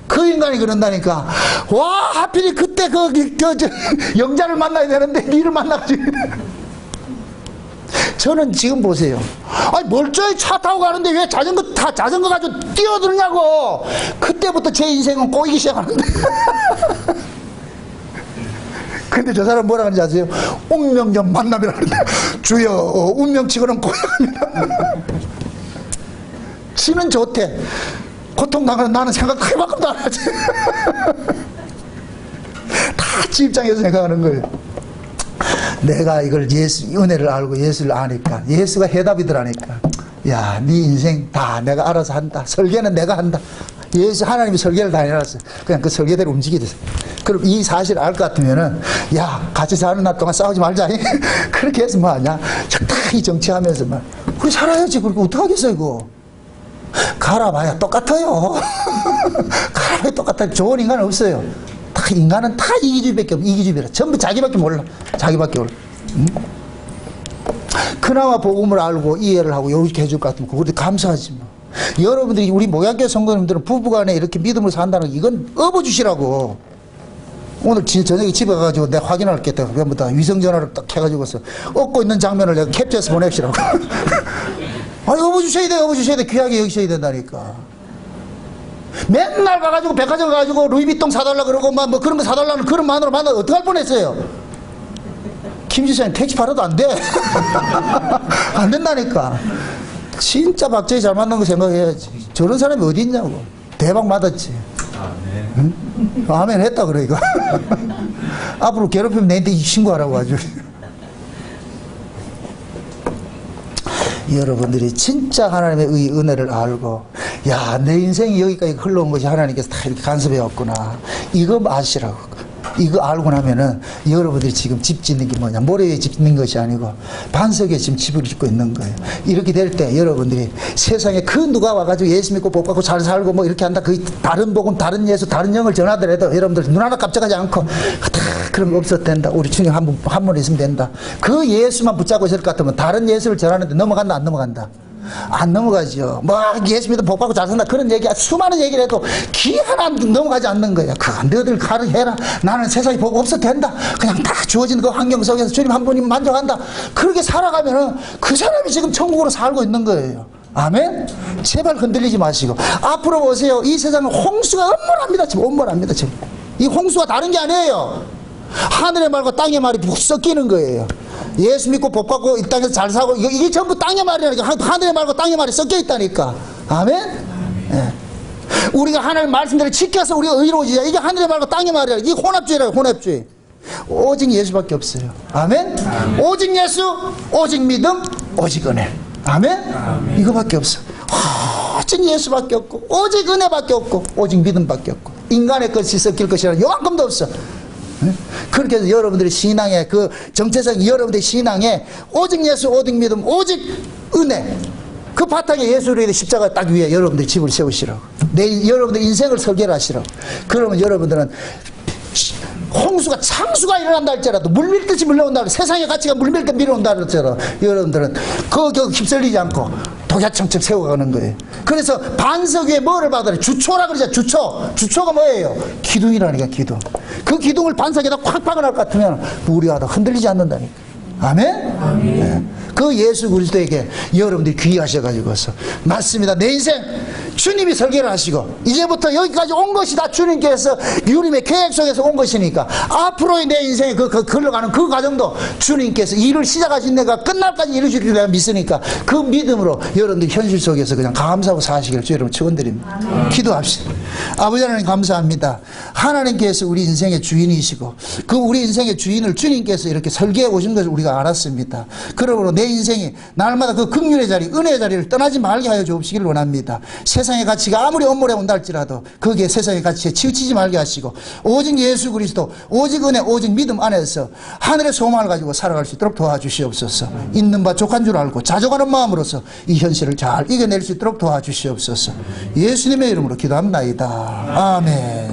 그 인간이 그런다니까. 와 하필이 그때 영자를 만나야 되는데 니를 만나가지고. 저는 지금 보세요. 아니 멀쩡히 차 타고 가는데 왜 자전거 가지고 뛰어들냐고. 그때부터 제 인생은 꼬이기 시작하는데. 근데 저 사람 뭐라 하는지 아세요? 운명적 만남이라는데 주여 운명치고는 꼬여갑니다. 지는 좋대. 고통당하는 나는 생각 해봤건도 안 하지. 다 지 입장에서 생각하는 거예요. 내가 이걸 은혜를 알고 예수를 아니까 예수가 해답이더라니까. 야, 네 인생 다 내가 알아서 한다. 설계는 내가 한다. 예수 하나님이 설계를 다 해놨어요. 그냥 그 설계대로 움직이게 됐어요. 그럼 이 사실을 알 것 같으면은 야 같이 사는 날 동안 싸우지 말자. 그렇게 해서 뭐하냐 적당히 정치하면서 막 우리 살아야지. 그리고 어떡하겠어 이거. 갈아봐야 똑같아요. 갈아봐야 똑같아요. 좋은 인간은 없어요. 다 인간은 다 이기주의밖에 없어. 이기주의라. 전부 자기밖에 몰라. 자기밖에 몰라. 응? 그나마 복음을 알고 이해를 하고 이렇게 해줄 것 같으면 그것도 감사하지 뭐. 여러분들이 우리 목양교 성도님들은 부부간에 이렇게 믿음을 산다는 거 이건 업어주시라고. 오늘 저녁에 집에 가가지고 내가 확인할 게 있다. 그러면 다 위성전화를 딱 해가지고서 얻고 있는 장면을 내가 캡처해서 보내시라고. 아니 업어주셔야 돼. 업어주셔야 돼. 귀하게 여기셔야 된다니까. 맨날 가가지고 백화점 가가지고 루이비통 사달라 그러고 막 뭐 그런 거 사달라는 그런 마누라 만나서 어떡할 뻔했어요. 김 지사님 택시 팔아도 안 돼. 안 된다니까. 진짜 박정희 잘 만난 거 생각해야지. 저런 사람이 어디 있냐고. 대박 맞았지. 아멘. 응? 아멘 했다 그래 이거. 앞으로 괴롭히면 내한테 신고하라고 아주. 여러분들이 진짜 하나님의 은혜를 알고 야, 내 인생이 여기까지 흘러온 것이 하나님께서 다 이렇게 간섭해왔구나. 이거 아시라고. 이거 알고 나면은 여러분들이 지금 집 짓는 게 뭐냐. 모래 위에 집 짓는 것이 아니고 반석에 지금 집을 짓고 있는 거예요. 이렇게 될 때 여러분들이 세상에 그 누가 와가지고 예수 믿고 복 받고 잘 살고 뭐 이렇게 한다. 그 다른 복음, 다른 예수, 다른 영을 전하더라도 여러분들 눈 하나 깜짝하지 않고 그런 거 없어도 된다. 우리 주님 한 번 있으면 된다. 그 예수만 붙잡고 있을 것 같으면 다른 예수를 전하는데 넘어간다 안 넘어간다? 안 넘어가죠. 뭐 예수 믿어 복 받고 잘 산다 그런 얘기 수많은 얘기를 해도 귀 하나 넘어가지 않는 거야. 그거 너희들 가르 해라. 나는 세상에 복 없어도 된다. 그냥 다 주어진 그 환경 속에서 주님 한 분이면 만족한다. 그렇게 살아가면은 그 사람이 지금 천국으로 살고 있는 거예요. 아멘? 제발 흔들리지 마시고 앞으로 보세요. 이 세상은 홍수가 엄몰합니다. 지금 엄몰합니다. 지금 이 홍수가 다른 게 아니에요. 하늘의 말과 땅의 말이 섞이는 거예요. 예수 믿고 복 받고 이 땅에서 잘 살고 이게 전부 땅의 말이라니까. 하늘의 말과 땅의 말이 섞여 있다니까. 아멘? 예. 우리가 하나님 말씀대로 지켜서 우리가 의로워지자. 이게 하늘의 말과 땅의 말이야. 이게 혼합주의라고. 혼합주의. 오직 예수밖에 없어요. 아멘? 오직 예수, 오직 믿음, 오직 은혜. 아멘? 이거밖에 없어. 오직 예수밖에 없고, 오직 은혜밖에 없고, 오직 믿음밖에 없고, 인간의 것이 섞일 것이라 요만큼도 없어. 그렇게 해서 여러분들의 신앙에, 그 정체성, 여러분들의 신앙에 오직 예수, 오직 믿음, 오직 은혜, 그 바탕에 예수의 십자가 딱 위에 여러분들이 집을 세우시라고. 여러분들 인생을 설계를 하시라고. 그러면 여러분들은 홍수가, 창수가 일어난다 할지라도, 물밀듯이 밀려온다, 세상의 가치가 물밀듯 밀어온다 할지라도 여러분들은 그 휩쓸리지 않고 독야청청 세워가는 거예요. 그래서 반석 위에 뭐를 받아요? 주초라 그러죠. 주초가 뭐예요? 기둥이라니까. 기둥. 그 기둥을 반석에다 콱 박아놓을 것 같으면 무리하다 흔들리지 않는다니까. 아멘? 아멘. 네. 그 예수 그리스도에게 여러분들이 귀하셔가지고서 맞습니다. 내 인생 주님이 설계를 하시고 이제부터 여기까지 온 것이 다 주님께서 유림의 계획 속에서 온 것이니까 앞으로의 내 인생에 흘러가는 그 과정도 주님께서 일을 시작하신 내가 끝날까지 이루실 줄 내가 믿으니까 그 믿음으로 여러분들 현실 속에서 그냥 감사하고 사시기를 주 여러분 축원드립니다. 기도합시다. 아버지 하나님 감사합니다. 하나님께서 우리 인생의 주인이시고 그 우리 인생의 주인을 주님께서 이렇게 설계해 오신 것을 우리가 알았습니다. 그러므로 내 인생이 날마다 그 긍휼의 자리, 은혜의 자리를 떠나지 말게 하여 주옵시기를 원합니다. 세상의 가치가 아무리 엄물해 온다 할지라도 거기에 세상의 가치에 치우치지 말게 하시고 오직 예수 그리스도, 오직 은혜, 오직 믿음 안에서 하늘의 소망을 가지고 살아갈 수 있도록 도와주시옵소서. 있는 바 족한 줄 알고 자족하는 마음으로서 이 현실을 잘 이겨낼 수 있도록 도와주시옵소서. 예수님의 이름으로 기도합니다. 아멘.